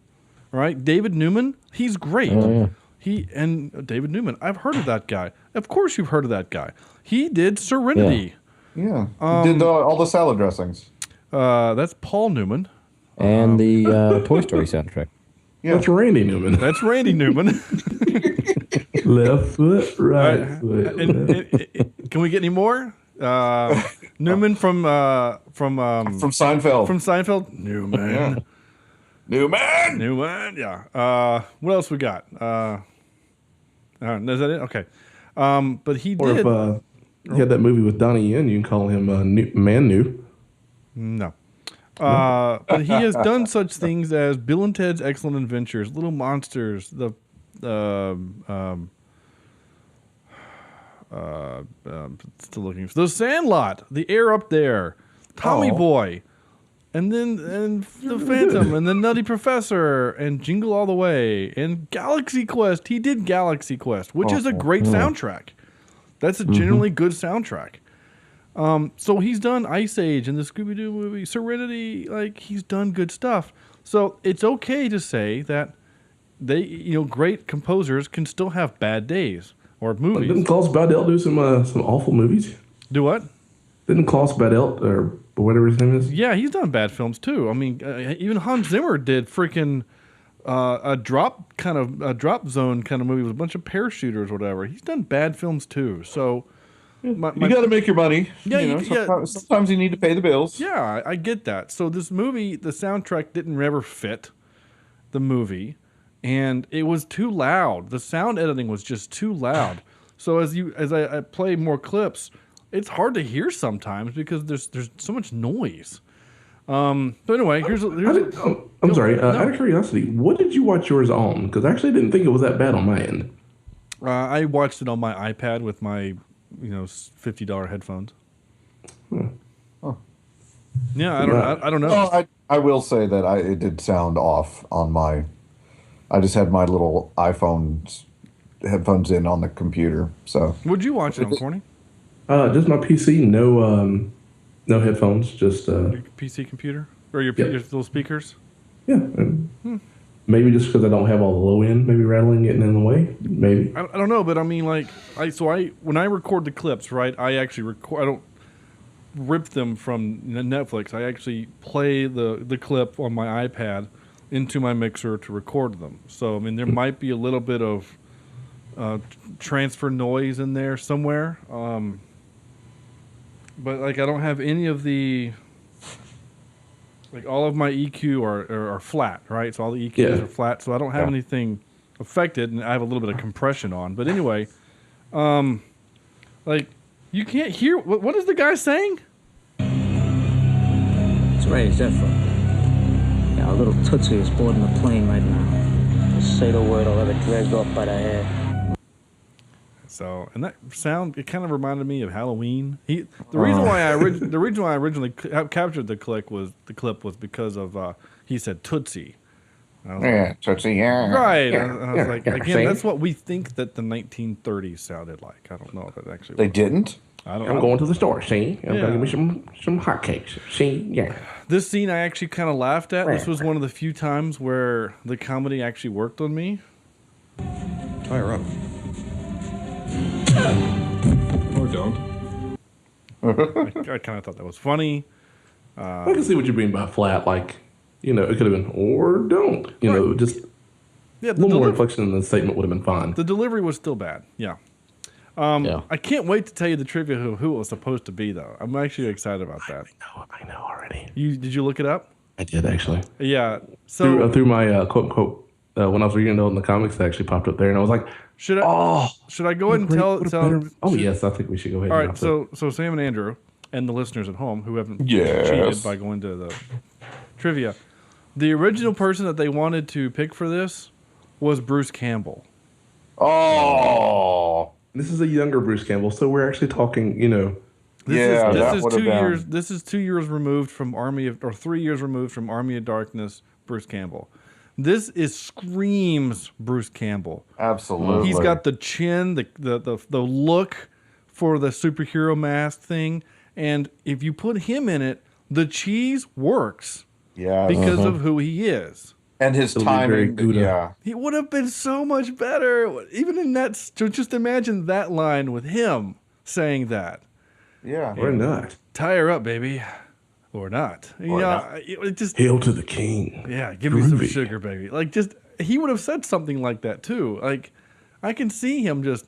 All right, David Newman, he's great. David Newman, I've heard of that guy. Of course, you've heard of that guy. He did Serenity. Yeah, he did all the salad dressings. That's Paul Newman. And the Toy Story soundtrack. Yeah. That's Randy Newman. That's Randy Newman. Left foot, right foot. Can we get any more? Newman from Seinfeld. From Seinfeld. Newman. Newman. Yeah. What else we got? Is that it? Okay. But he Or did. if you had that movie with Donnie Yen, you can call him Man New. No. But he has done such things as Bill and Ted's Excellent Adventures, Little Monsters, still looking for The Sandlot, The Air Up There, Tommy Boy, and The Phantom, and The Nutty Professor, and Jingle All the Way, and Galaxy Quest. He did Galaxy Quest, which is a great soundtrack. That's a genuinely good soundtrack. So he's done Ice Age and the Scooby-Doo movie, Serenity. Like, he's done good stuff. So it's okay to say that great composers can still have bad days or movies. Didn't Klaus Badelt do some awful movies? Do what? Didn't Klaus Badelt or whatever his name is? Yeah, he's done bad films too. I mean, even Hans Zimmer did freaking a drop zone kind of movie with a bunch of parachuters or whatever. He's done bad films too. So. You got to make your money. Yeah, sometimes you need to pay the bills. Yeah, I get that. So this movie, the soundtrack didn't ever fit the movie, and it was too loud. The sound editing was just too loud. So as I play more clips, it's hard to hear sometimes because there's so much noise. But anyway, I'm sorry. Out of curiosity, what did you watch yours on? Because I actually didn't think it was that bad on my end. I watched it on my iPad with my $50 headphones. Yeah, I don't know. No, I will say that it did sound off on my. I just had my little iPhone headphones in on the computer. So would you watch it on, Corny? Just my PC. No headphones. Just your PC computer or your little speakers. Yeah. Maybe just because I don't have all the low end, maybe rattling getting in the way. Maybe I don't know, but I mean, like, when I record the clips, right? I actually record. I don't rip them from Netflix. I actually play the clip on my iPad into my mixer to record them. So I mean, there might be a little bit of transfer noise in there somewhere. But like, I don't have any of the. Like, all of my EQ are flat, right? So all the EQs are flat, so I don't have anything affected, and I have a little bit of compression on. But anyway, like, you can't hear. What is the guy saying? It's Ray Zephyr. Yeah, a little tootsie is boarding the plane right now. Just say the word, I'll have it dragged off by the hair. So, and that sound, it kind of reminded me of Halloween. The reason why I originally captured the clip was because of he said Tootsie. Tootsie, yeah. Right. I was like, again, that's what we think that the 1930s sounded like. I don't know if it actually. They didn't. I'm going to the store. See, I'm gonna give me some hotcakes. See, yeah. This scene I actually kind of laughed at. This was one of the few times where the comedy actually worked on me. Tie her up. Or don't. I kind of thought that was funny. I can see what you mean by flat. Like, it could have been or don't. Just a little more inflection in the statement would have been fine. The delivery was still bad. Yeah. I can't wait to tell you the trivia who it was supposed to be, though. I'm actually excited about that. I know already. Did you look it up? I did, actually. Yeah. So through my quote unquote. When I was reading it in the comics, it actually popped up there, and I was like, should I go ahead and tell? Yes, I think we should go ahead. All right, so Sam and Andrew and the listeners at home who haven't cheated by going to the trivia, the original person that they wanted to pick for this was Bruce Campbell. Oh, this is a younger Bruce Campbell, so we're actually talking, This is 2 years removed from 3 years removed from Army of Darkness. Bruce Campbell. This screams Bruce Campbell. Absolutely. He's got the chin, the look for the superhero mask thing, and if you put him in it, the cheese works Yeah, because of who he is. And his It'll be very timing. Gouda. Yeah. He would have been so much better. Even in that, so just imagine that line with him saying that. Yeah. Or not. Tie her up, baby. Or not. Or not. It just, Hail to the king. yeah, give me some Groovy. sugar, baby. Like, just, he would have said something like that, too. Like, I can see him just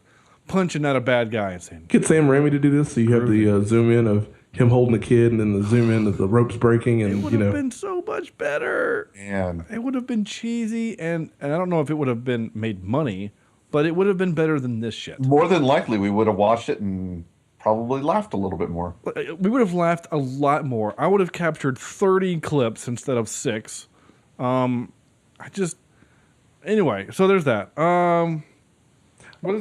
punching at a bad guy and saying, Get Sam Raimi to do this, so you have the zoom in of him holding a kid, and then the zoom in of the ropes breaking, it and would have been so much better. Man. It would have been cheesy, and I don't know if it would have been made money, but it would have been better than this shit. More than likely, we would have watched it and probably laughed a little bit more. We would have laughed a lot more. I would have captured 30 clips instead of 6. Anyway, so there's that.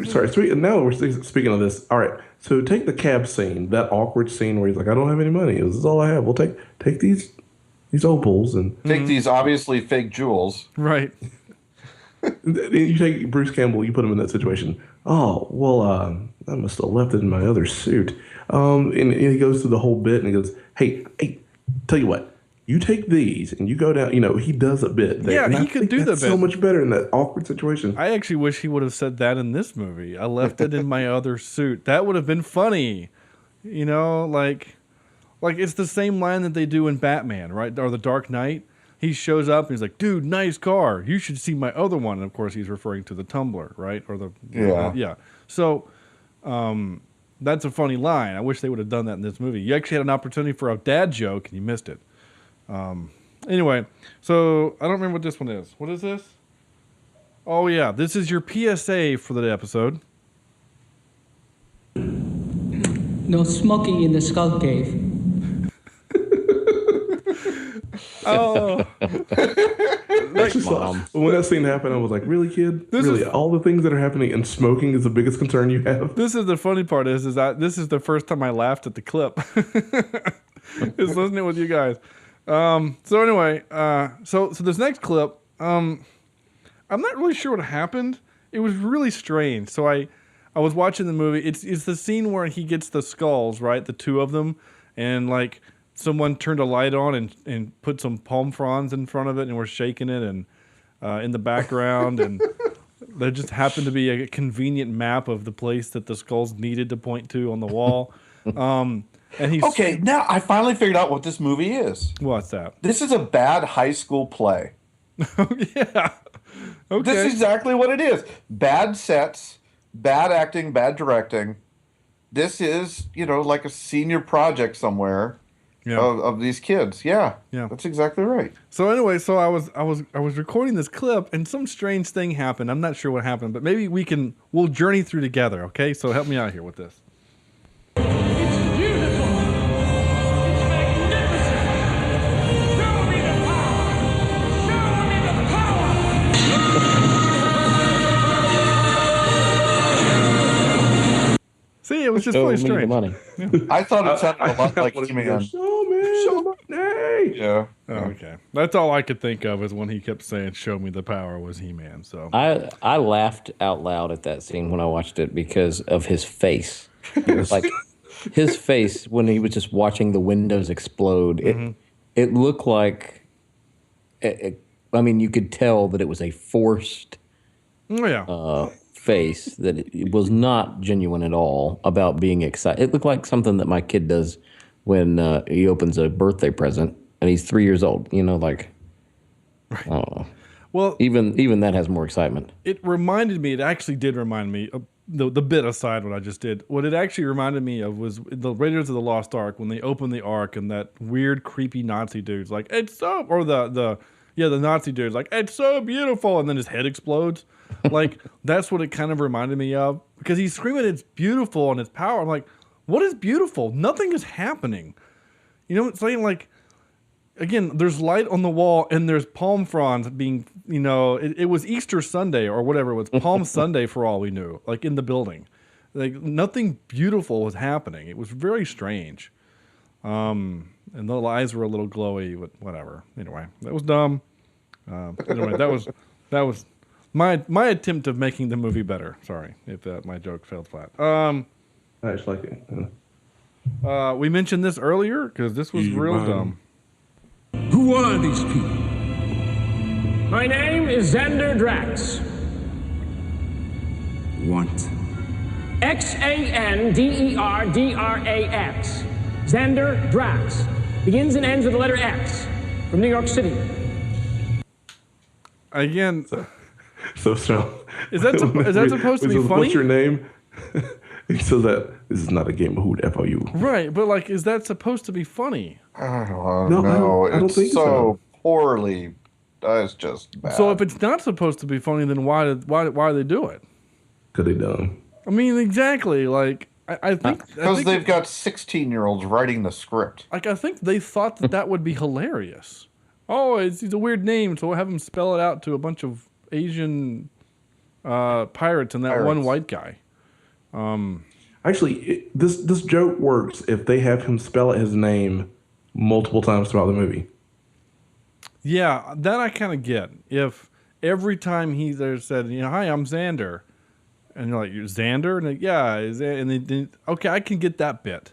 Sorry, now we're speaking of this. All right, so take the cab scene, that awkward scene where he's like, "I don't have any money. This is all I have. We'll take these opals and Take these obviously fake jewels. Right. you take Bruce Campbell. You put him in that situation. Oh well, I must have left it in my other suit." And he goes through the whole bit and he goes, "Hey, tell you what." You take these and you go down. He does a bit there. Yeah, and he could do the bit. so much better in that awkward situation. I actually wish he would have said that in this movie. I left it in my other suit. That would have been funny. Like it's the same line that they do in Batman, right? Or The Dark Knight. He shows up and he's like, "Dude, nice car. You should see my other one." And of course, he's referring to the Tumbler, right? Or the yeah. So, that's a funny line. I wish they would have done that in this movie. You actually had an opportunity for a dad joke and you missed it. Anyway, so I don't remember what this one is. What is this? Oh yeah, this is your PSA for the episode. No smoking in the skull cave. Oh, When that scene happened, I was like, "Really, kid? Really? All the things that are happening and smoking is the biggest concern you have?" This is the funny part is that this is the first time I laughed at the clip. Is listening with you guys. So anyway, so this next clip, I'm not really sure what happened. It was really strange. So I was watching the movie. It's the scene where he gets the skulls, right? The two of them, and like someone turned a light on and put some palm fronds in front of it, and we're shaking it and in the background, and there just happened to be a convenient map of the place that the skulls needed to point to on the wall. And he's Okay, now I finally figured out what this movie is. What's that? This is a bad high school play. Yeah. Okay. This is exactly what it is. Bad sets, bad acting, bad directing. This is, like a senior project somewhere of these kids. Yeah. That's exactly right. So anyway, so I was recording this clip and some strange thing happened. I'm not sure what happened, but maybe we'll journey through together, okay? So help me out here with this. See, it was just really strange. Money. Yeah. I thought it sounded a lot like He-Man. Show me. Yeah. Okay. That's all I could think of is when he kept saying, "Show me the power," was He-Man. So I laughed out loud at that scene when I watched it because of his face. Like his face when he was just watching the windows explode. It looked like, I mean, you could tell that it was a forced face, that it was not genuine at all about being excited. It looked like something that my kid does when he opens a birthday present and he's 3 years old. Like, I don't know. Well, even that has more excitement. It actually did remind me of the bit aside what I just did. What it actually reminded me of was the Raiders of the Lost Ark, when they open the Ark and that weird creepy Nazi dude's like, "It's so," or the Nazi dude's like, "It's so beautiful," and then his head explodes. Like, that's what it kind of reminded me of, because he's screaming it's beautiful and it's power. I'm like, what is beautiful? Nothing is happening. It's saying, like, again, there's light on the wall and there's palm fronds being, it was Easter Sunday or whatever. It was Palm Sunday for all we knew, like in the building. Like, nothing beautiful was happening. It was very strange. And the eyes were a little glowy, but whatever. Anyway, that was dumb. Anyway, that was my attempt of making the movie better. Sorry if my joke failed flat. I just like it. We mentioned this earlier because this was real dumb. Who are these people? My name is Xander Drax. What? Xanderdrax. Xander Drax. Begins and ends with the letter X. From New York City. Again. So is that supposed to be funny? What's your name? He says that this is not a game of who the F are you. Right, but like, is that supposed to be funny? No, I don't it's think so poorly. It's just bad. So if it's not supposed to be funny, then why do they do it? Because they dumb. I mean, exactly. Like, I think because they've got 16-year-olds writing the script. Like, I think they thought that would be hilarious. Oh, it's a weird name, so we'll have him spell it out to a bunch of Asian pirates and that one white guy. Actually, this joke works if they have him spell out his name multiple times throughout the movie. Yeah, that I kind of get. If every time he there said, hi, I'm Xander, and you're like, you're Xander, and yeah, and they didn't. Okay, I can get that bit.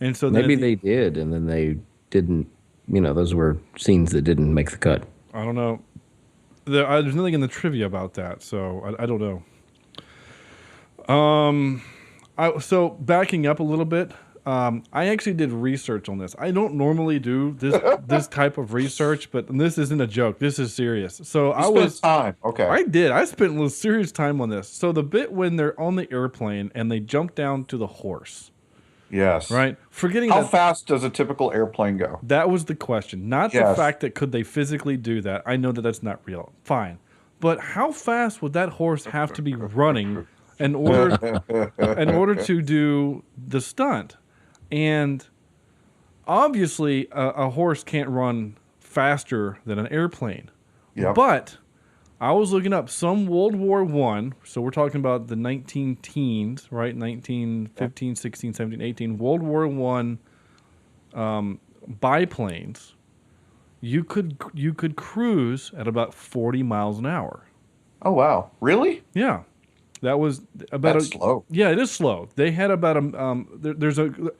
And so maybe they did, and then they didn't. Those were scenes that didn't make the cut. I don't know. There's nothing in the trivia about that, so I don't know. So backing up a little bit, I actually did research on this. I don't normally do this type of research, but this isn't a joke. This is serious. So I spent time. Okay. I did. I spent a little serious time on this. So the bit when they're on the airplane and they jump down to the horse. Yes. Right? Forgetting how fast does a typical airplane go? That was the question. Not the fact that could they physically do that. I know that that's not real. Fine. But how fast would that horse have to be running in order to do the stunt? And obviously a horse can't run faster than an airplane. Yep. But I was looking up some World War I, so we're talking about the 19 teens, right? 1915, 16, 17, 18. World War I biplanes. You could cruise at about 40 miles an hour. Oh, wow. Really? Yeah. That was about That's slow. Yeah, it is slow. They had about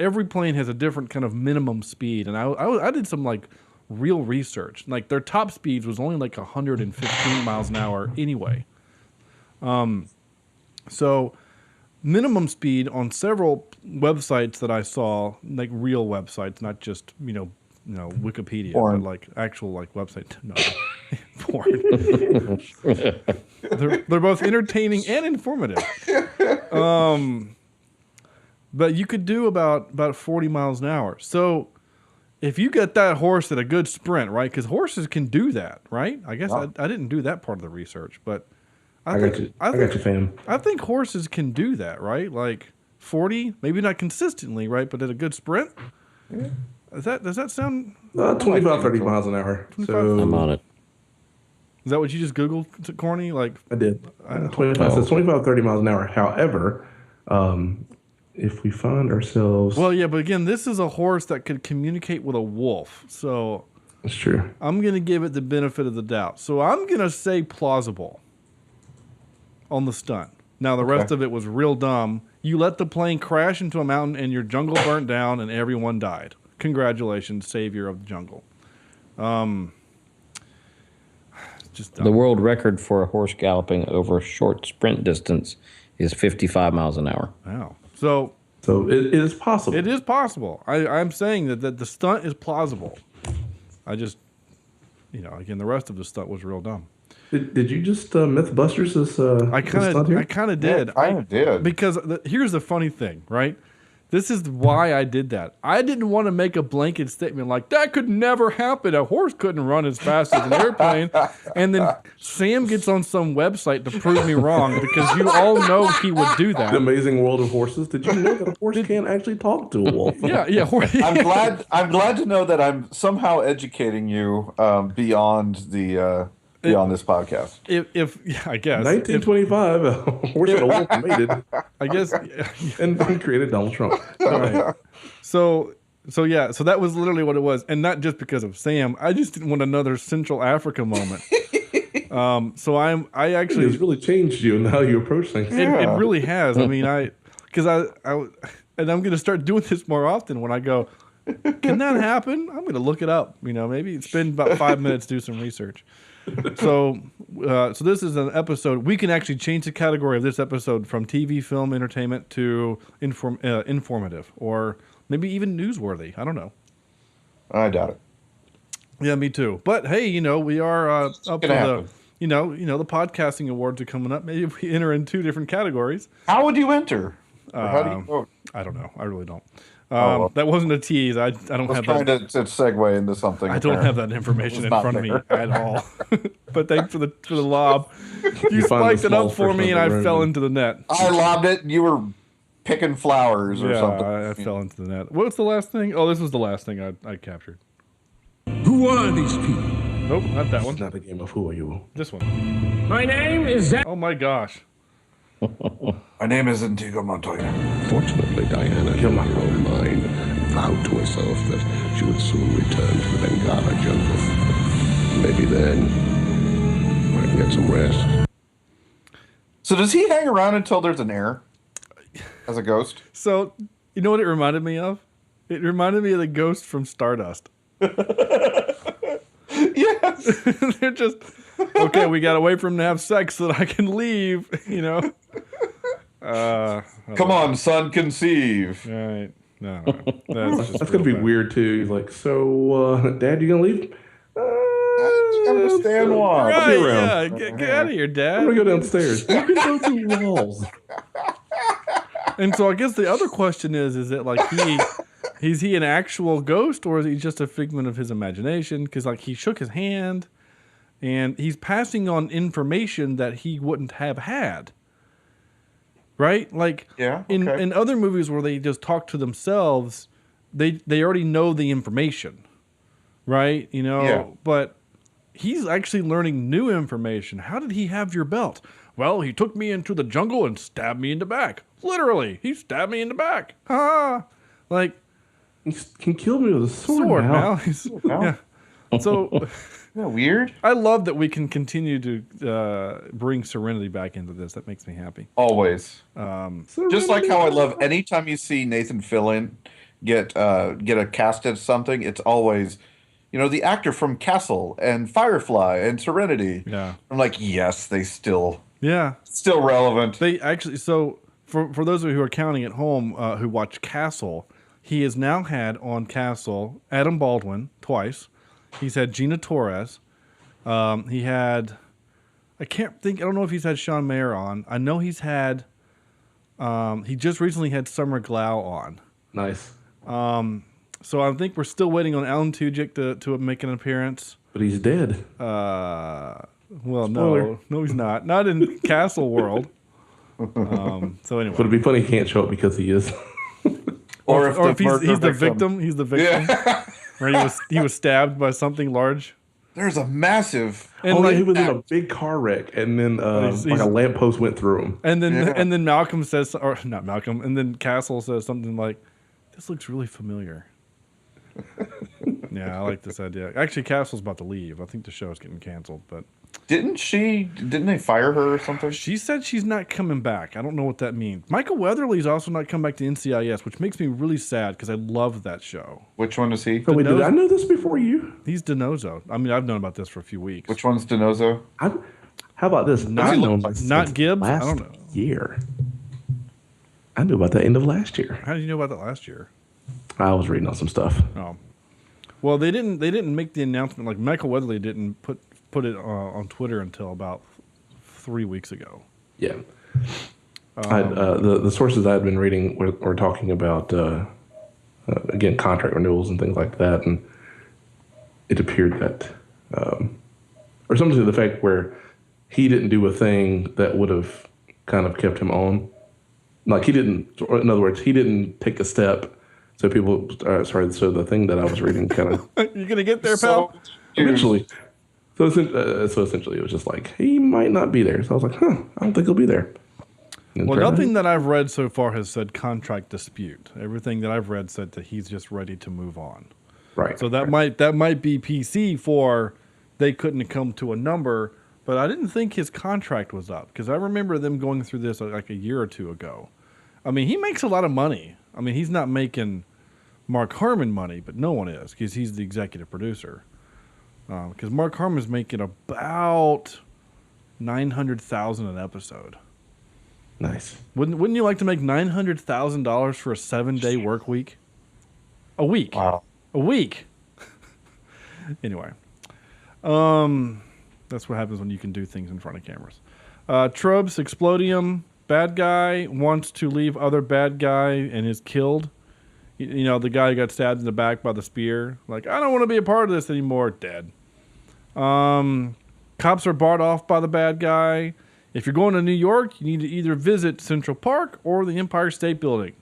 every plane has a different kind of minimum speed, and I did some like real research. Like their top speeds was only like 115 miles an hour anyway. So minimum speed on several websites that I saw, like real websites, not just Wikipedia, but like actual like website. No, porn. They're both entertaining and informative. But you could do about 40 miles an hour. So if you get that horse at a good sprint, right? Because horses can do that, right? I guess I didn't do that part of the research, but I got you, fam. I think horses can do that, right? Like 40, maybe not consistently, right? But at a good sprint. Yeah. Does that sound 25, 30 miles an hour? So I'm on it. Is that what you just Googled, Corny? Like I did. 25, 30 miles an hour. However, if we find ourselves... Well, yeah, but again, this is a horse that could communicate with a wolf. So that's true. I'm going to give it the benefit of the doubt. So I'm going to say plausible on the stunt. Now, the rest of it was real dumb. You let the plane crash into a mountain and your jungle burnt down and everyone died. Congratulations, savior of the jungle. Just dumb. The world record for a horse galloping over a short sprint distance is 55 miles an hour. Wow. So it is possible. It is possible. I'm saying that the stunt is plausible. I just, again, the rest of the stunt was real dumb. Did you just Mythbusters this? I kind of did. Yeah, I did because here's the funny thing, right? This is why I did that. I didn't want to make a blanket statement like, that could never happen. A horse couldn't run as fast as an airplane. And then Sam gets on some website to prove me wrong because you all know he would do that. The Amazing World of Horses. Did you know that a horse can't actually talk to a wolf? Yeah. I'm glad to know that I'm somehow educating you beyond this podcast. If I guess 1925, a horse and a wolf mated. I guess, and then created Donald Trump. Right. So that was literally what it was, and not just because of Sam. I just didn't want another Central Africa moment. So I actually it's really changed you and how you approach things. It really has. I mean, And I'm going to start doing this more often when I go, can that happen? I'm going to look it up. Maybe spend about 5 minutes, do some research. So this is an episode. We can actually change the category of this episode from TV, film, entertainment to informative, or maybe even newsworthy. I don't know. I doubt it. Yeah, me too. But hey, we are up for the, the podcasting awards are coming up. Maybe if we enter in 2 different categories. How would you enter? Or how do you vote? I don't know. I really don't. That wasn't a tease. I don't have that. I was trying to segue into something. I don't have that information in front of me at all. But thanks for the lob. You spiked it up for me, and I fell into the net. I lobbed it, and you were picking flowers or something. I fell into the net. What was the last thing? Oh, this was the last thing I captured. Who are these people? Nope, not that one. It's not a game of who are you. This one. My name is Zabka. Oh my gosh. My name is Antigua Montoya. Fortunately, Diana, in her own mind, vowed to herself that she would soon return to the Bengala jungle. Maybe then I can get some rest. So does he hang around until there's an heir? As a ghost? So, you know what it reminded me of? It reminded me of the ghost from Stardust. Yes. They're just, okay, we got to wait for him to have sex so that I can leave, Come on, son, conceive. Right. No. That's going to be weird, too. He's like, so, Dad, you going to leave? I understand why. Right, yeah, get out of here, Dad. I'm going to go downstairs. You can go through walls. And so I guess the other question is it like is he an actual ghost, or is he just a figment of his imagination? Because he shook his hand, and he's passing on information that he wouldn't have had. Right? In other movies where they just talk to themselves, they already know the information. Right? But he's actually learning new information. How did he have your belt? Well, he took me into the jungle and stabbed me in the back. Literally, he stabbed me in the back. Ha! He can kill me with a sword now. Yeah. So, isn't that weird? I love that we can continue to bring Serenity back into this. That makes me happy. Always. Just like how I love anytime you see Nathan Fillion get a cast at something, it's always, the actor from Castle and Firefly and Serenity. Yeah. I'm like, yes, they still relevant. They actually, so for those of you who are counting at home who watch Castle, he has now had on Castle Adam Baldwin twice. He's had Gina Torres. He had, I don't know if he's had Sean Mayer on. I know he's had, he just recently had Summer Glau on. Nice. So I think we're still waiting on Alan Tudyk to make an appearance. But he's dead. Well, Spoiler. no, he's not. Not in Castle World. So anyway. But it'd be funny he can't show up because he is. Or if he's the victim. He's the victim. Yeah. Right? He was stabbed by something large. There's a massive. And he was in a big car wreck, and then a lamppost went through him. And then Malcolm says, or not Malcolm, and then Castle says something like, "This looks really familiar." Yeah, I like this idea. Actually, Castle's about to leave. I think the show's getting canceled, but Didn't they fire her or something? She said she's not coming back. I don't know what that means. Michael Weatherly's also not come back to NCIS, which makes me really sad because I love that show. Which one is he? Oh, wait, did I know this before you? He's Denozo. I mean, I've known about this for a few weeks. Which one's Denozo? How about this? Not Gibbs? Last I don't know. Year. I knew about that end of last year. How did you know about that last year? I was reading on some stuff. Oh. Well, they didn't make the announcement. Like Michael Weatherly didn't put it on Twitter until about 3 weeks ago. Yeah. The sources I had been reading were talking about, again, contract renewals and things like that. And it appeared that, or something to the fact where he didn't do a thing that would have kind of kept him on. Like in other words, he didn't take a step. So so the thing that I was reading kind of. You're going to get there, pal? Eventually. So essentially, it was just like, he might not be there. So I was like, I don't think he'll be there. Well, nothing that I've read so far has said contract dispute. Everything that I've read said that he's just ready to move on. Right. So that might be PC for they couldn't come to a number, but I didn't think his contract was up because I remember them going through this like a year or two ago. I mean, he makes a lot of money. I mean, he's not making Mark Harmon money, but no one is because he's the executive producer. Because Mark Harmon's making about $900,000 an episode. Nice. Wouldn't you like to make $900,000 for a 7-day work week? A week. Wow. A week. Anyway, that's what happens when you can do things in front of cameras. Trubs Explodium, bad guy wants to leave other bad guy and is killed. You know, the guy who got stabbed in the back by the spear. Like, I don't want to be a part of this anymore. Dead. Cops are barred off by the bad guy. If you're going to New York, you need to either visit Central Park or the Empire State Building.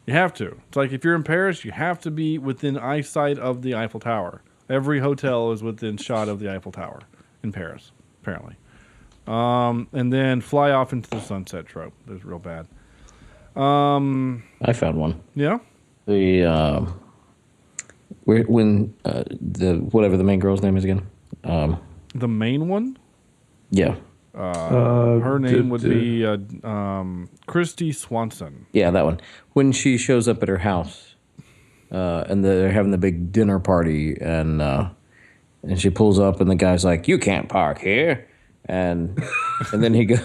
You have to. It's like if you're in Paris, you have to be within eyesight of the Eiffel Tower. Every hotel is within shot of the Eiffel Tower in Paris, apparently. And then fly off into the sunset trope. That's real bad. I found one. Yeah? The whatever the main girl's name is again. The main one? Yeah. Her name would be Christy Swanson. Yeah, that one. When she shows up at her house, and they're having the big dinner party, and she pulls up, and the guy's like, "You can't park here," and then he goes,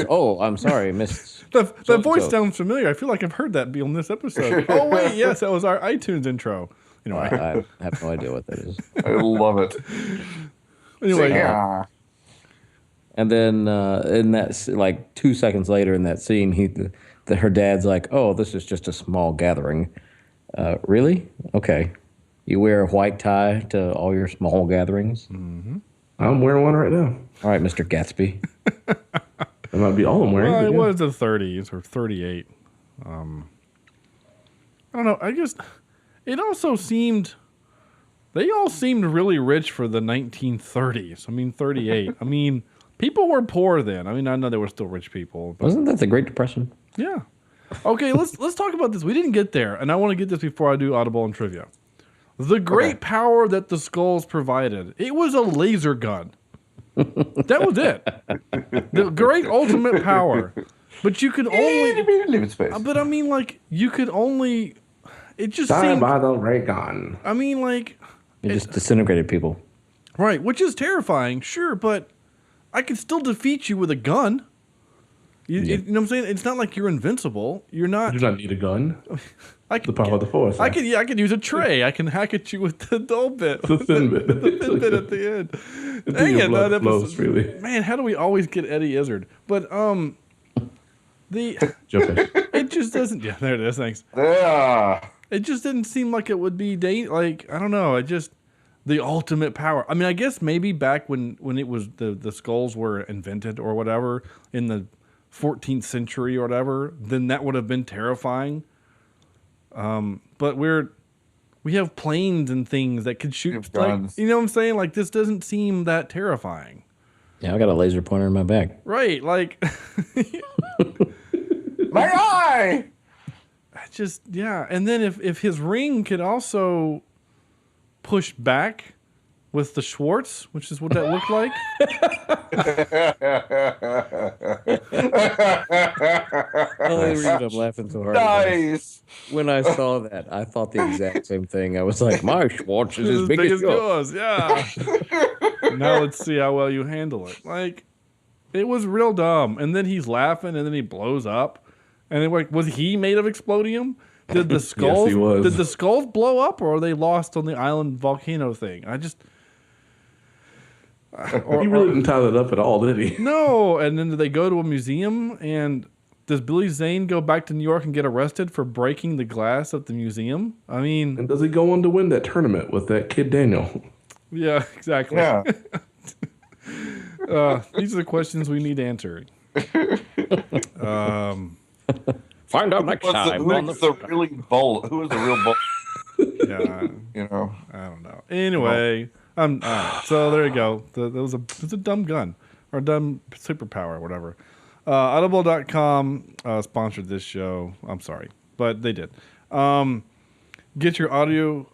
"Oh, I'm sorry, Miss." That voice sounds familiar. I feel like I've heard that be on this episode. Oh wait, yes, that was our iTunes intro. Anyway, I have no idea what that is. I love it. Anyway, yeah. And then in that, like 2 seconds later in that scene, her dad's like, "Oh, this is just a small gathering." Really? Okay. You wear a white tie to all your small gatherings? Mm-hmm. I'm wearing one right now. All right, Mr. Gatsby. That might be all I'm wearing. Well, it was the 30s or 38. I don't know. I guess it also seemed... They all seemed really rich for the 1930s. I mean, 38. I mean, people were poor then. I mean, I know there were still rich people. But wasn't that the Great Depression? Yeah. Okay, let's talk about this. We didn't get there, and I want to get this before I do Audible and Trivia. The great power that the skulls provided. It was a laser gun. That was it. The great ultimate power. But you could only... live in space. But I mean, like, you could only... It just Die seemed... by the ray gun. I mean, like... It just disintegrated people. Right, which is terrifying, sure, but I could still defeat you with a gun. You know what I'm saying? It's not like you're invincible. You're not... You do not need a gun. The power of the force. I could use a tray. I can hack at you with the dull bit. The thin bit. The thin bit at the end. Dang it, that episode. Man, how do we always get Eddie Izzard? But, it just doesn't... Yeah, there it is, thanks. Yeah. It just didn't seem like it would be, like, I don't know, it just... The ultimate power. I mean, I guess maybe back when it was the skulls were invented or whatever in the 14th century or whatever, then that would have been terrifying. But we have planes and things that could shoot. Like, you know what I'm saying? Like, this doesn't seem that terrifying. Yeah, I got a laser pointer in my bag. Right, like... My eye! Just, yeah. And then if his ring could also... push back with the Schwartz, which is what that looked like. I'm laughing so hard. Nice. When I saw that, I thought the exact same thing. I was like, my Schwartz is as big as yours. Yeah. Now let's see how well you handle it. Like, it was real dumb. And then he's laughing, and then he blows up. And then, like, was he made of explodium? Did the skulls? Yes, he was. Did the skulls blow up, or are they lost on the island volcano thing? I just. He really didn't tie that up at all, did he? No. And then do they go to a museum? And does Billy Zane go back to New York and get arrested for breaking the glass of the museum? I mean, and does he go on to win that tournament with that kid Daniel? Yeah, exactly. Yeah. These are the questions we need answered. Find out next time. Who is the real bull? Yeah, you know, I don't know. Anyway, so there you go. It was a dumb gun or dumb superpower or whatever. Audible.com sponsored this show. I'm sorry, but they did. Get your audio.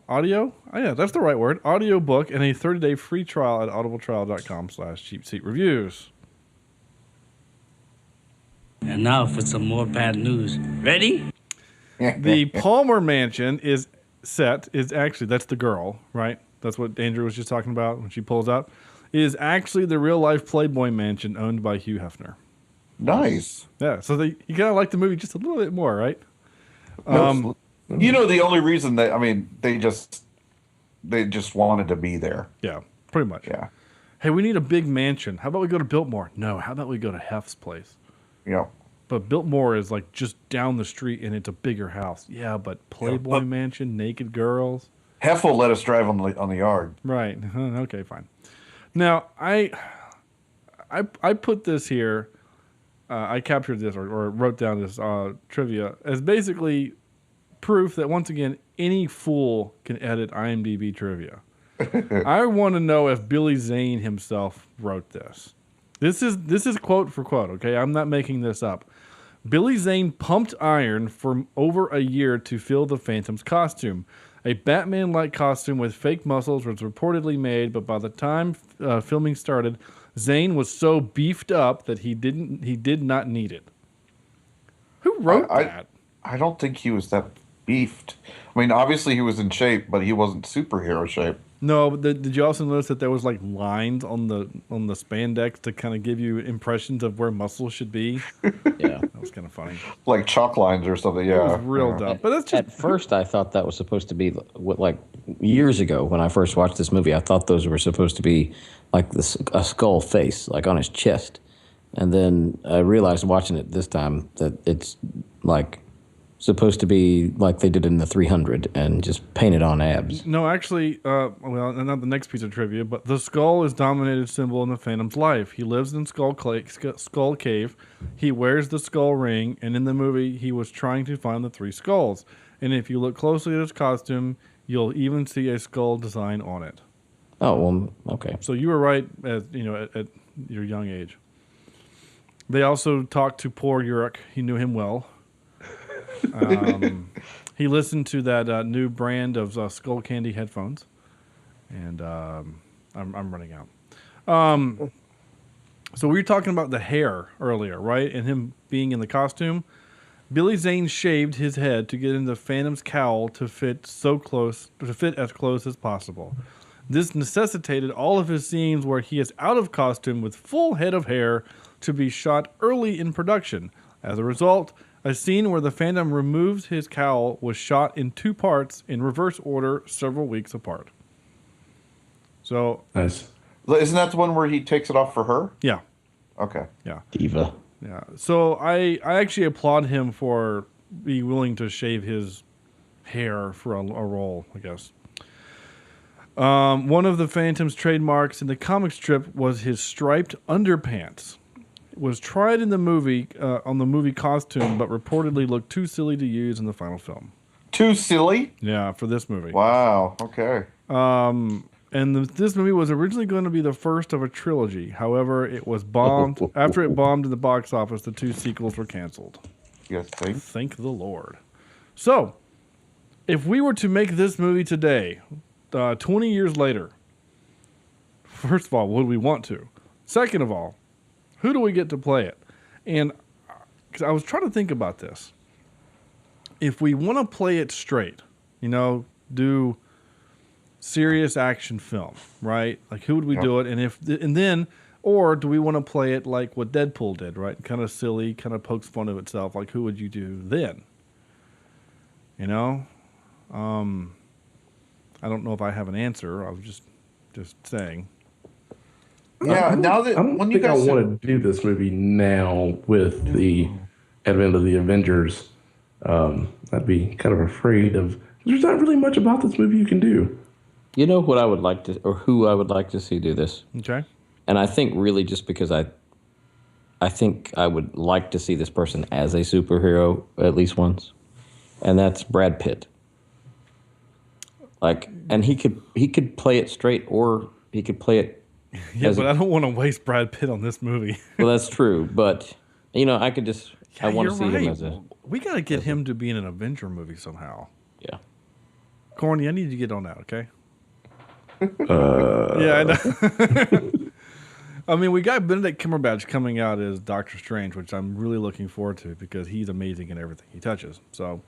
Oh, yeah, that's the right word. Audio book and a 30-day free trial at audibletrial.com/cheapseatreviews. And now for some more bad news. Ready? The Palmer Mansion is actually, that's the girl, right? That's what Andrew was just talking about when she pulls up. Is actually the real life Playboy Mansion owned by Hugh Hefner. Nice. Yeah, so you kind of like the movie just a little bit more, right? The only reason they just wanted to be there. Yeah, pretty much. Yeah. Hey, we need a big mansion. How about we go to Biltmore? No, how about we go to Hef's place? Yeah. But Biltmore is like just down the street and it's a bigger house. Yeah, but Playboy Mansion, naked girls. Hef will let us drive on the yard. Right. Okay, fine. Now, I put this here. I captured this or wrote down this trivia as basically proof that, once again, any fool can edit IMDb trivia. I want to know if Billy Zane himself wrote this. This is quote for quote, okay? I'm not making this up. Billy Zane pumped iron for over a year to fill the Phantom's costume. A Batman-like costume with fake muscles was reportedly made, but by the time filming started, Zane was so beefed up that he did not need it. Who wrote that? I don't think he was that beefed. I mean, obviously he was in shape, but he wasn't superhero shape. No, but did you also notice that there was like lines on the spandex to kind of give you impressions of where muscles should be? Yeah, that was kind of funny. Like chalk lines or something. Yeah, it was real dumb. But that's just, at first I thought that was supposed to be like years ago when I first watched this movie. I thought those were supposed to be like a skull face, like on his chest, and then I realized watching it this time that it's like supposed to be like they did in the 300 and just painted on abs. No, actually, well, not the next piece of trivia, but the skull is dominated symbol in the Phantom's life. He lives in Skull Cave. He wears the skull ring, and in the movie, he was trying to find the 3 skulls. And if you look closely at his costume, you'll even see a skull design on it. Oh, well, okay. So you were right at your young age. They also talked to poor Urich. He knew him well. He listened to that new brand of Skull Candy headphones, and I'm running out. So we were talking about the hair earlier, right? And him being in the costume. Billy Zane shaved his head to get into Phantom's cowl to fit as close as possible. This necessitated all of his scenes where he is out of costume with full head of hair to be shot early in production. As a result, a scene where the Phantom removes his cowl was shot in 2 parts in reverse order several weeks apart. So nice. Isn't that the one where he takes it off for her? Yeah. Okay. Yeah. Diva. Yeah. So I actually applaud him for being willing to shave his hair for a role, I guess. One of the Phantom's trademarks in the comic strip was his striped underpants. Was tried in the movie on the movie costume, but reportedly looked too silly to use in the final film. Too silly? Yeah, for this movie. Wow. Okay. This movie was originally going to be the first of a trilogy. However, it was bombed. After it bombed in the box office, the 2 sequels were canceled. Yes, thank the Lord. So, if we were to make this movie today, 20 years later, first of all, would we want to? Second of all, who do we get to play it? And because I was trying to think about this. If we want to play it straight, do serious action film, right? Like, who would we do it? And or do we want to play it like what Deadpool did, right? Kind of silly, kind of pokes fun of itself. Like, who would you do then? I don't know if I have an answer. I was just saying. Yeah, now that I don't think I want to do this movie now with the advent of the Avengers. I'd be kind of afraid of. There's not really much about this movie you can do. You know what I would like to, or who I would like to see do this? Okay. And I think really just because I think I would like to see this person as a superhero at least once, and that's Brad Pitt. Like, and he could play it straight, or he could play it. Yeah, but I don't want to waste Brad Pitt on this movie. Well, that's true, but I could just. I want to see him as a. We got to get him to be in an Avenger movie somehow. Yeah. Corny, I need you to get on that, okay? Yeah, I know. I mean, we got Benedict Cumberbatch coming out as Doctor Strange, which I'm really looking forward to because he's amazing in everything he touches. So,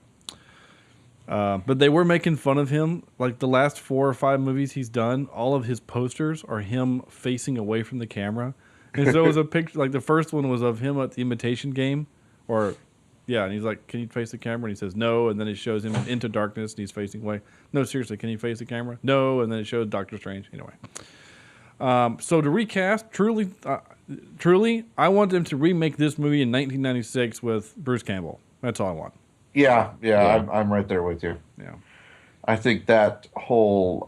but they were making fun of him. Like the last 4 or 5 movies he's done, all of his posters are him facing away from the camera. And so it was a picture, like the first one was of him at the Imitation Game, and he's like, "Can you face the camera?" And he says, "No." And then it shows him in Into Darkness, and he's facing away. No, seriously, can you face the camera? No. And then it shows Doctor Strange. Anyway. So to recast, truly, I want them to remake this movie in 1996 with Bruce Campbell. That's all I want. Yeah. I'm right there with you. Yeah. I think that whole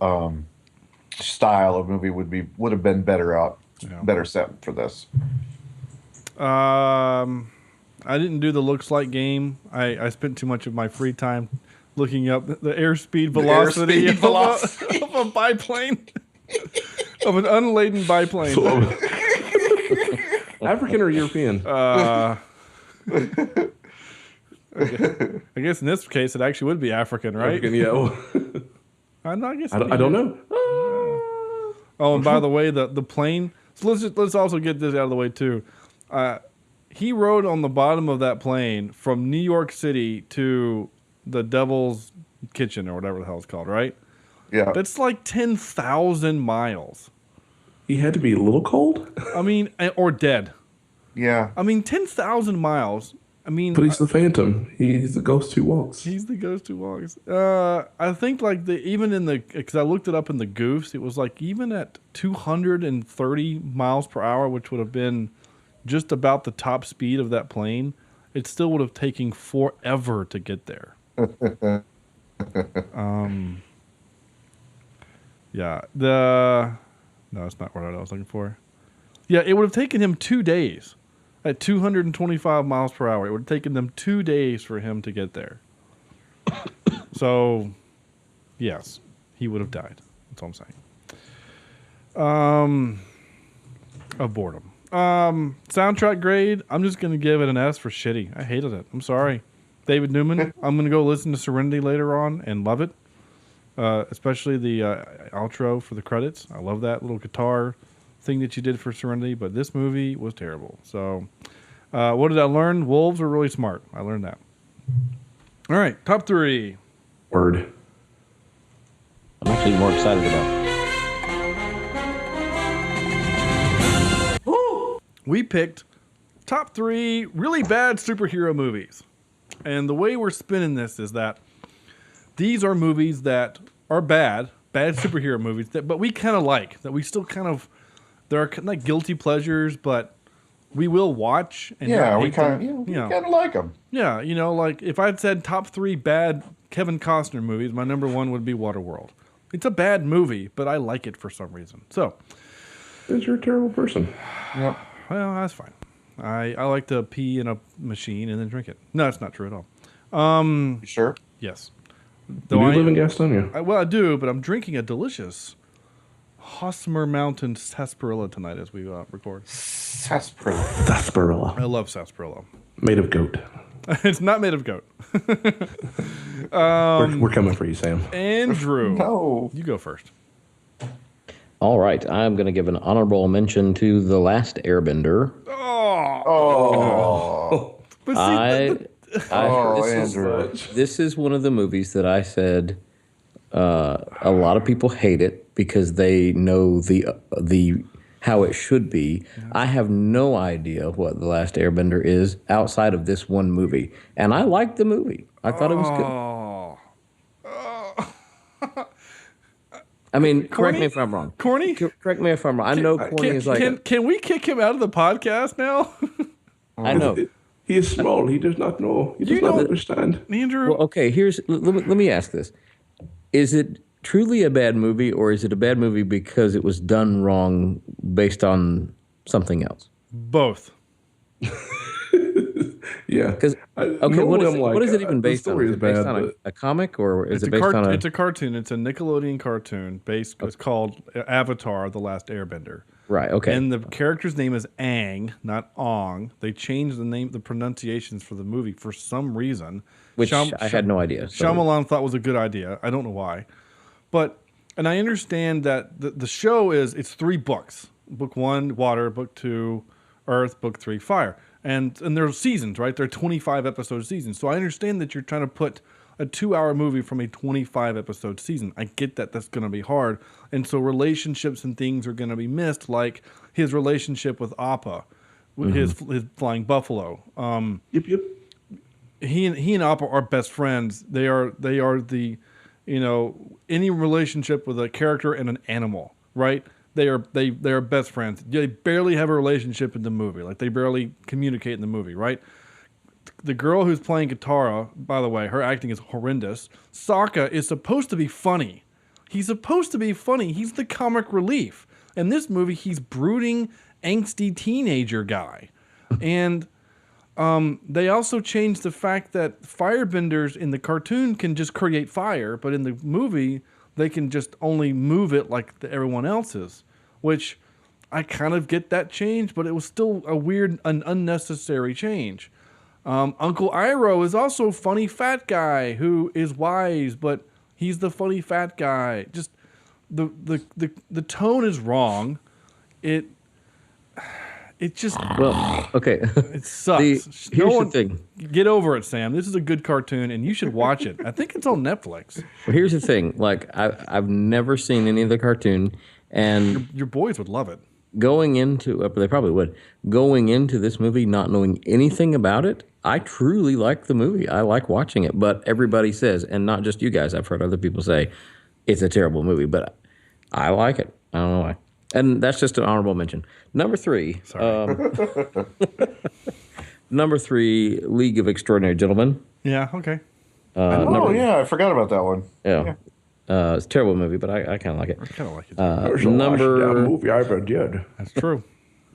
style of movie would have been better set for this. I didn't do the looks like game. I spent too much of my free time looking up the airspeed velocity of a biplane. Of an unladen biplane. African or European? I guess in this case it actually would be African, right? African, yeah. I guess I don't know. Oh, and by the way, the plane. So let's also get this out of the way too. He rode on the bottom of that plane from New York City to the Devil's Kitchen or whatever the hell it's called, right? Yeah. That's like 10,000 miles. He had to be a little cold? I mean, or dead. Yeah. I mean, 10,000 miles. I mean, but he's the Phantom. He's the ghost who walks. He's the ghost who walks. I think like because I looked it up in the Goofs, it was like even at 230 miles per hour, which would have been just about the top speed of that plane, it still would have taken forever to get there. Yeah. No, that's not what I was looking for. Yeah, it would have taken him 2 days at 225 miles per hour. It would have taken them 2 days for him to get there. So, yes, he would have died. That's all I'm saying. Of boredom. Soundtrack grade, I'm just going to give it an S for shitty. I hated it. I'm sorry. David Newman, I'm going to go listen to Serenity later on and love it. Especially the outro for the credits. I love that little guitar thing that you did for Serenity, but this movie was terrible. So, what did I learn? Wolves are really smart. I learned that. All right, top 3. Word. I'm actually more excited about. We picked top 3 really bad superhero movies. And the way we're spinning this is that these are movies that are bad superhero movies, but we kind of like, that we still kind of, they're like guilty pleasures, but we will watch. And we kind of like them. Yeah, like if I'd said top 3 bad Kevin Costner movies, my number 1 would be Waterworld. It's a bad movie, but I like it for some reason. So, because you're a terrible person. Yep. Well, that's fine. I like to pee in a machine and then drink it. No, that's not true at all. You sure? Yes. Do you live in Gastonia? Well, I do, but I'm drinking a delicious Hosmer Mountain sarsaparilla tonight as we record. Sarsaparilla. I love sarsaparilla. Made of goat. It's not made of goat. We're coming for you, Sam. Andrew. No. You go first. All right. I'm going to give an honorable mention to The Last Airbender. Oh. But see, this is one of the movies that I said a lot of people hate it because they know the how it should be. Yeah. I have no idea what The Last Airbender is outside of this one movie, and I liked the movie. I thought it was good. I mean, correct me if I'm wrong. Corny? Correct me if I'm wrong. I know corny is like... Can we kick him out of the podcast now? I know. He is small. He does not know. He does not understand. Andrew? Well, okay, let me ask this. Is it truly a bad movie, or is it a bad movie because it was done wrong based on something else? Both. Yeah. Because what is it even based on? Is it based on a comic, or is it based on a... It's a cartoon. It's a Nickelodeon cartoon based. It's called Avatar: The Last Airbender. Right. Okay. And the character's name is Aang, not Ong. They changed the pronunciations for the movie for some reason, which I had no idea. So. Shyamalan thought was a good idea. I don't know why, and I understand that the show it's 3 books. Book 1, water. Book 2, earth. Book 3, fire. And there's seasons, right? They're 25 episode seasons. So I understand that you're trying to put a 2-hour movie from a 25 episode season. I get that that's going to be hard. And so relationships and things are going to be missed, like his relationship with Appa, with his flying buffalo. Yep. He and Appa are best friends. They are the, any relationship with a character and an animal, right? They are best friends. They barely have a relationship in the movie. Like, they barely communicate in the movie, right? The girl who's playing Katara, by the way, her acting is horrendous. Sokka is supposed to be funny. He's supposed to be funny. He's the comic relief. In this movie, he's brooding, angsty teenager guy. And they also changed the fact that firebenders in the cartoon can just create fire, but in the movie, they can just only move it like everyone else's, which I kind of get that change, but it was still a weird, an unnecessary change. Uncle Iroh is also a funny fat guy who is wise, but he's the funny fat guy. Just the tone is wrong. It just okay. It sucks. Here's the thing. Get over it, Sam. This is a good cartoon, and you should watch it. I think it's on Netflix. Well, here's the thing. Like, I've never seen any of the cartoon, and your boys would love it. Going into, they probably would. Going into this movie, not knowing anything about it, I truly like the movie. I like watching it, but everybody says, and not just you guys, I've heard other people say, it's a terrible movie, but I like it. I don't know why. And that's just an honorable mention. Number 3. Number 3, League of Extraordinary Gentlemen. Yeah, okay. I forgot about that one. Yeah. It's a terrible movie, but I kind of like it. I kind of like it. Number movie I ever did. That's true.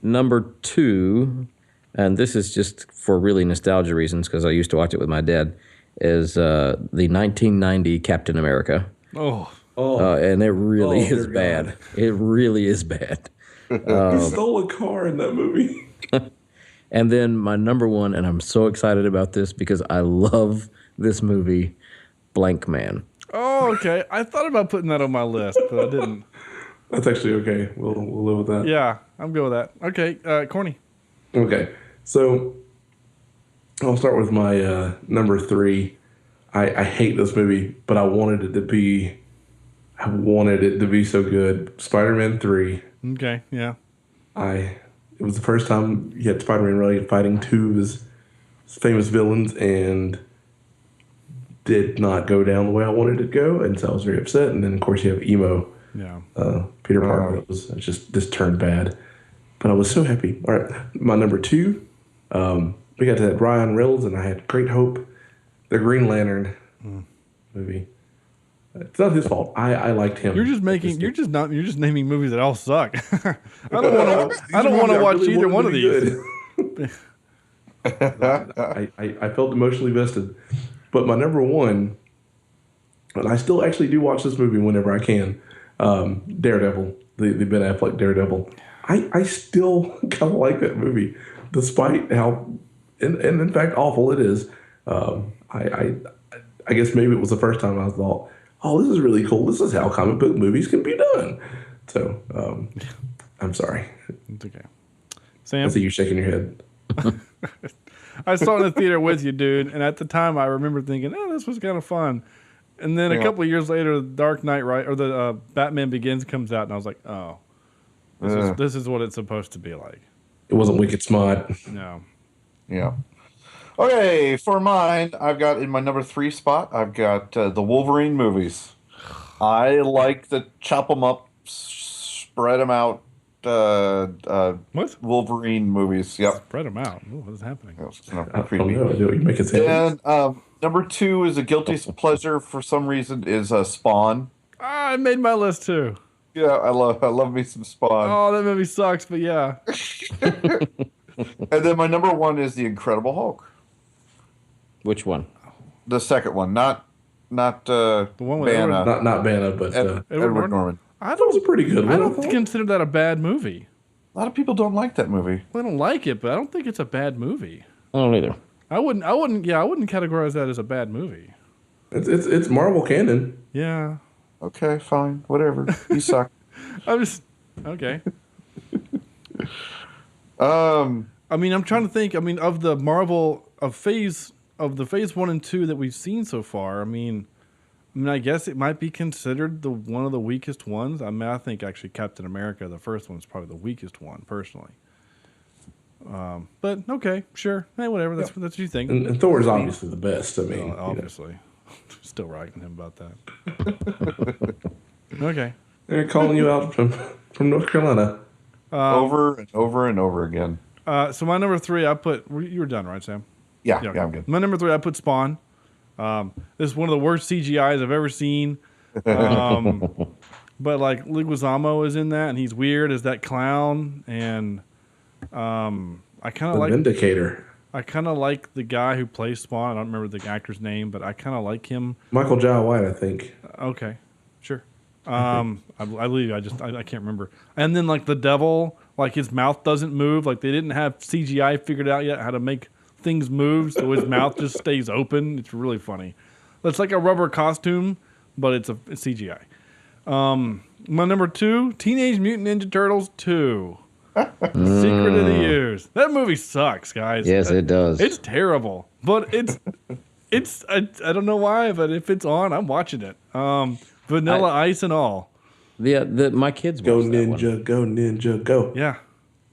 Number 2, and this is just for really nostalgia reasons because I used to watch it with my dad, is the 1990 Captain America. And it really is bad. It really is bad. He stole a car in that movie. And then my number 1, and I'm so excited about this because I love this movie, Blank Man. Oh, okay. I thought about putting that on my list, but I didn't. That's actually okay. We'll live with that. Yeah, I'm good with that. Okay, Corny. Okay, so I'll start with my number 3. I hate this movie, but I wanted it to be so good. Spider-Man 3. Okay, yeah. It was the first time you had Spider-Man really fighting 2 of his famous villains, and did not go down the way I wanted it to go, and so I was very upset. And then, of course, you have emo. Yeah. Peter Parker. It was just turned bad. But I was so happy. All right, my number 2, we got that Ryan Reynolds, and I had great hope. The Green Lantern movie. It's not his fault. I liked him. You're just naming movies that all suck. I don't want to watch either one of these. I felt emotionally vested. But my number 1, and I still actually do watch this movie whenever I can, Daredevil, the Ben Affleck Daredevil. I still kind of like that movie, despite how, and in fact, awful it is. I guess maybe it was the first time I thought, oh, this is really cool. This is how comic book movies can be done. So, I'm sorry. It's okay. Sam? I see you shaking your head. I saw it in the theater with you, dude, and at the time I remember thinking, oh, this was kind of fun. And then a couple of years later, the Dark Knight, the Batman Begins comes out, and I was like, oh, this is what it's supposed to be like. It wasn't wicked smart. No. Yeah. Okay, for mine, I've got in my number 3 spot, I've got the Wolverine movies. I like the chop them up, spread them out. What? Wolverine movies. Yep. Spread them out. Ooh, what is happening? That was kind of creepy. You make it sound. And number 2 is a guilty pleasure for some reason is Spawn. I made my list too. Yeah, I love me some Spawn. Oh, that movie sucks, but yeah. And then my number 1 is the Incredible Hulk. Which one? The second one, not the one with Bana. Not Bana, but Edward Norton. That was a pretty good one. I don't consider that a bad movie. A lot of people don't like that movie. Well, I don't like it, but I don't think it's a bad movie. I don't either. I wouldn't categorize that as a bad movie. It's Marvel canon. Yeah. Okay, fine, whatever. You suck. I'm just okay. I mean, I'm trying to think. I mean, of the Marvel of phase 1 and 2 that we've seen so far. I mean, I guess it might be considered one of the weakest ones. I mean, I think actually Captain America, the first one, is probably the weakest one personally. But okay, sure. Hey, whatever. That's what you think. And Thor's obviously the best. I mean, obviously, still writing him about that. Okay, they're calling you out from North Carolina over and over and over again. So my number 3, I put. You were done, right, Sam? Yeah, I'm good. My number 3, I put Spawn. This is one of the worst CGIs I've ever seen. But like Leguizamo is in that, and he's weird as that clown, and I kind of like Vindicator. I kind of like the guy who plays Spawn. I don't remember the actor's name, but I kind of like him. Michael Jai White, I think. Okay, sure. I believe you. I can't remember. And then like the devil, like his mouth doesn't move. Like they didn't have CGI figured out yet how to make things move, so his mouth just stays open. It's really funny. It's like a rubber costume, but it's CGI. My number 2, Teenage Mutant Ninja Turtles 2. Secret of the Ooze. That movie sucks, guys. Yes, it does. It's terrible, but it's I don't know why, but if it's on, I'm watching it. Vanilla Ice and all. Yeah, my kids go watch that ninja, one. go ninja, go. Yeah,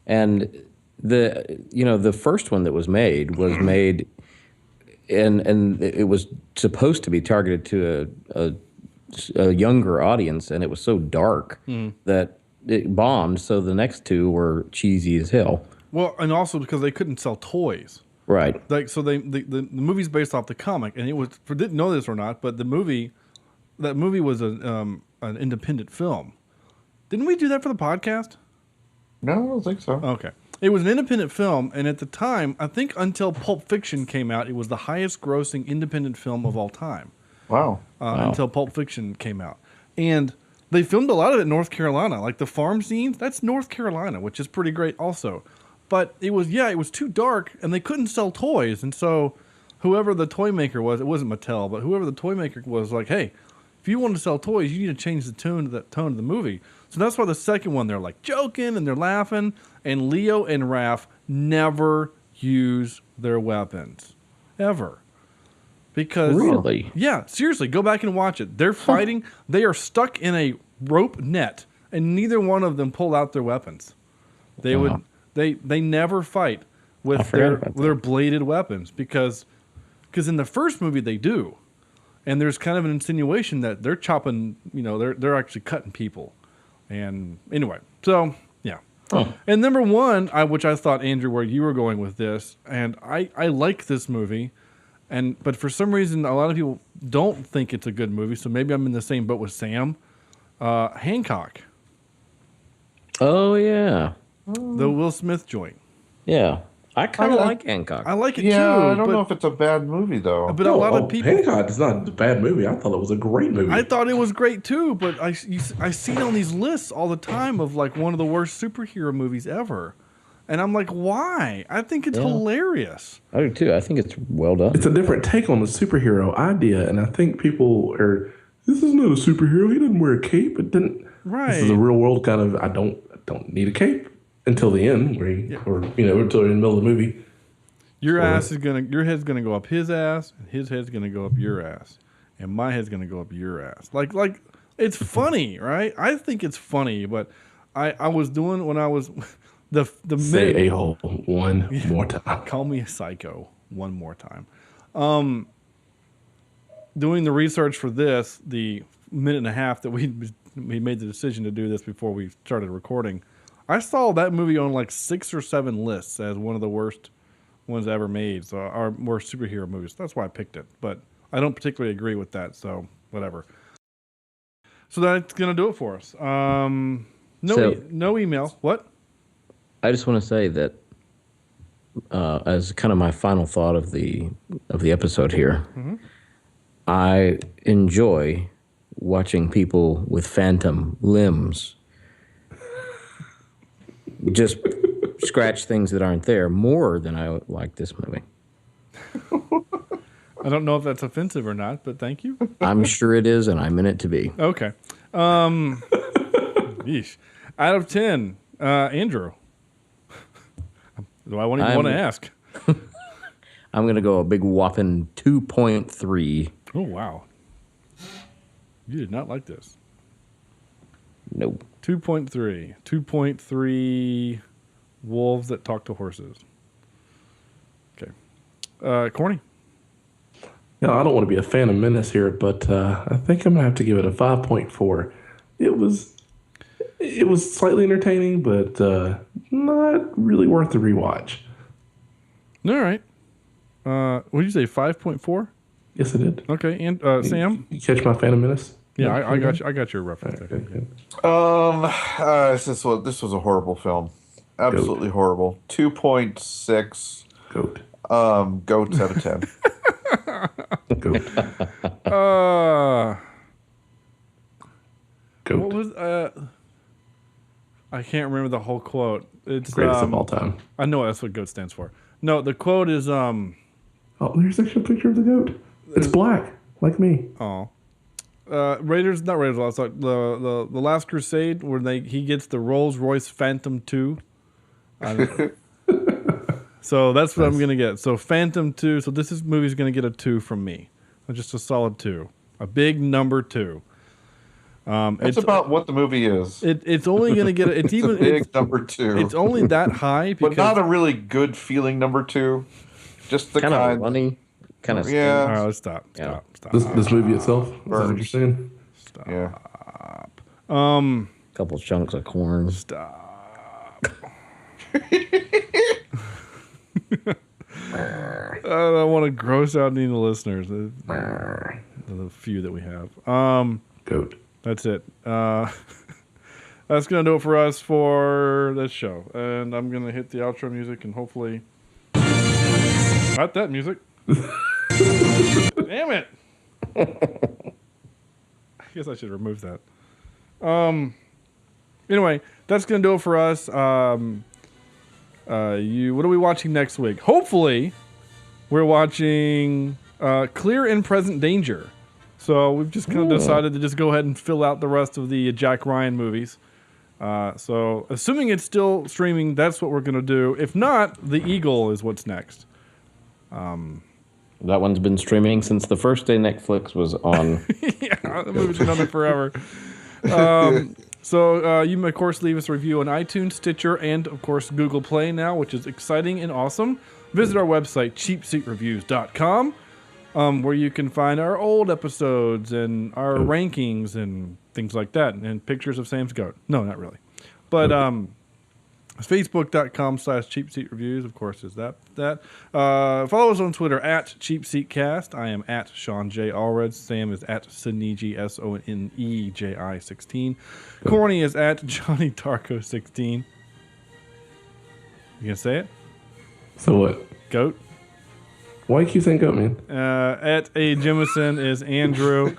and the first one that was made and it was supposed to be targeted to a younger audience, and it was so dark that it bombed. So the next 2 were cheesy as hell. Well, and also because they couldn't sell toys. Right. Like so, the movie's based off the comic, and it was didn't know this or not, but that movie was an independent film. Didn't we do that for the podcast? No, I don't think so. Okay. It was an independent film, and at the time, I think until Pulp Fiction came out, it was the highest grossing independent film of all time. Wow. Until Pulp Fiction came out. And they filmed a lot of it in North Carolina. Like the farm scenes, that's North Carolina, which is pretty great also. But it was too dark, and they couldn't sell toys. And so whoever the toy maker was, it wasn't Mattel, but whoever the toy maker was like, hey, if you want to sell toys, you need to change the tone of the movie. So that's why the second one, they're like joking and they're laughing. And Leo and Raph never use their weapons. Ever. Because really? Yeah, seriously, go back and watch it. They're fighting. They are stuck in a rope net, and neither one of them pull out their weapons. They they never fight with their bladed weapons because in the first movie they do. And there's kind of an insinuation that they're chopping, they're actually cutting people. And anyway, so yeah. Oh. And number 1, which I thought, Andrew, where you were going with this, and I like this movie, but for some reason a lot of people don't think it's a good movie, so maybe I'm in the same boat with Sam. Hancock. Oh yeah. The Will Smith joint. Yeah. I kind of like Hancock. I like it too. Yeah, I don't know if it's a bad movie though. But a lot of people. Hancock is not a bad movie. I thought it was a great movie. I thought it was great too, but I see it on these lists all the time of like one of the worst superhero movies ever, and I'm like, why? I think it's hilarious. I do too. I think it's well done. It's a different take on the superhero idea, and I think people are. This is not a superhero. He doesn't wear a cape. It didn't. Right. This is a real world kind of. I don't need a cape. Until the end, until you're in the middle of the movie. Your head's gonna go up his ass, and his head's gonna go up your ass, and my head's gonna go up your ass. Like it's funny, right? I think it's funny, but I was doing when I was the say a-hole one more time. Call me a psycho one more time. Doing the research for this, the minute and a half that we made the decision to do this before we started recording. I saw that movie on like 6 or 7 lists as one of the worst ones ever made. So our worst superhero movies. That's why I picked it. But I don't particularly agree with that. So whatever. So that's gonna do it for us. No email. What? I just want to say that as kind of my final thought of the episode here, I enjoy watching people with phantom limbs just scratch things that aren't there more than I like this movie. I don't know if that's offensive or not, but thank you. I'm sure it is, and I meant it to be. Okay. Yeesh. Out of 10, Andrew. I won't even want to ask. I'm going to go a big whopping 2.3. Oh, wow. You did not like this. Nope. 2.3. 2.3 wolves that talk to horses. Okay. Corny? Yeah, I don't want to be a fan of Menace here, but I think I'm going to have to give it a 5.4. It was slightly entertaining, but not really worth the rewatch. All right. What did you say, 5.4? Yes, I did. Okay, and Sam? You catch my Phantom Menace? Yeah, I got you. I got your reference. Right, good. This was a horrible film. Absolutely horrible. 2.6 goat. Goats out of 10. Goat. Goat. What was I can't remember the whole quote. It's greatest of all time. I know that's what GOAT stands for. No, the quote is Oh, there's actually a picture of the goat. It's black, like me. Oh. Raiders, not Raiders Lost Ark, the Last Crusade, where he gets the Rolls Royce Phantom 2. So that's what I'm gonna get. So Phantom 2. So this movie's gonna get a 2 from me. Just a solid 2, a big number 2. It's about what the movie is. It's only gonna get it's even big number 2. It's only that high, because, but not a really good feeling number 2. Just the kind of runny, kind of. Yeah. All right, let's stop. This movie itself. Is that what you're saying? Stop. Yeah. Couple chunks of corn. Stop. I don't want to gross out any of the listeners. The few that we have. Goat. That's it. That's going to do it for us for this show. And I'm going to hit the outro music and hopefully... Not that music. Damn it. I guess I should remove that. Anyway, that's going to do it for us. What are we watching next week? Hopefully, we're watching Clear and Present Danger. So we've just kind of decided to just go ahead and fill out the rest of the Jack Ryan movies. So assuming it's still streaming, that's what we're going to do. If not, The Eagle is what's next. That one's been streaming since the first day Netflix was on. Yeah, the movie's been on there forever. So you may, of course, leave us a review on iTunes, Stitcher, and, of course, Google Play now, which is exciting and awesome. Visit our website, cheapseatreviews.com, where you can find our old episodes and our rankings and things like that, and pictures of Sam's goat. No, not really. But Facebook.com/CheapSeatReviews, of course, is that. Follow us on Twitter at CheapSeatCast. I am at Sean J. Allred. Sam is at Sonneji, SONNEJI16. Corny is at Johnny Tarko 16. You gonna say it? So what? Goat. Why you keep saying goat, man? At A. Jemison is Andrew.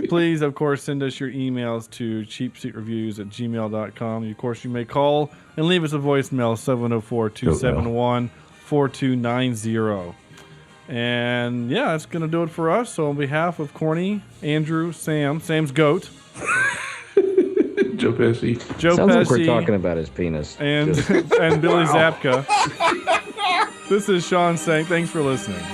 Please, of course, send us your emails to cheapseatreviews@gmail.com. Of course, you may call and leave us a voicemail, 704-271-4290. And, yeah, that's going to do it for us. So on behalf of Corny, Andrew, Sam's goat. Joe Pesci. Sounds like we're talking about his penis. And Billy Zabka. This is Sean saying thanks for listening.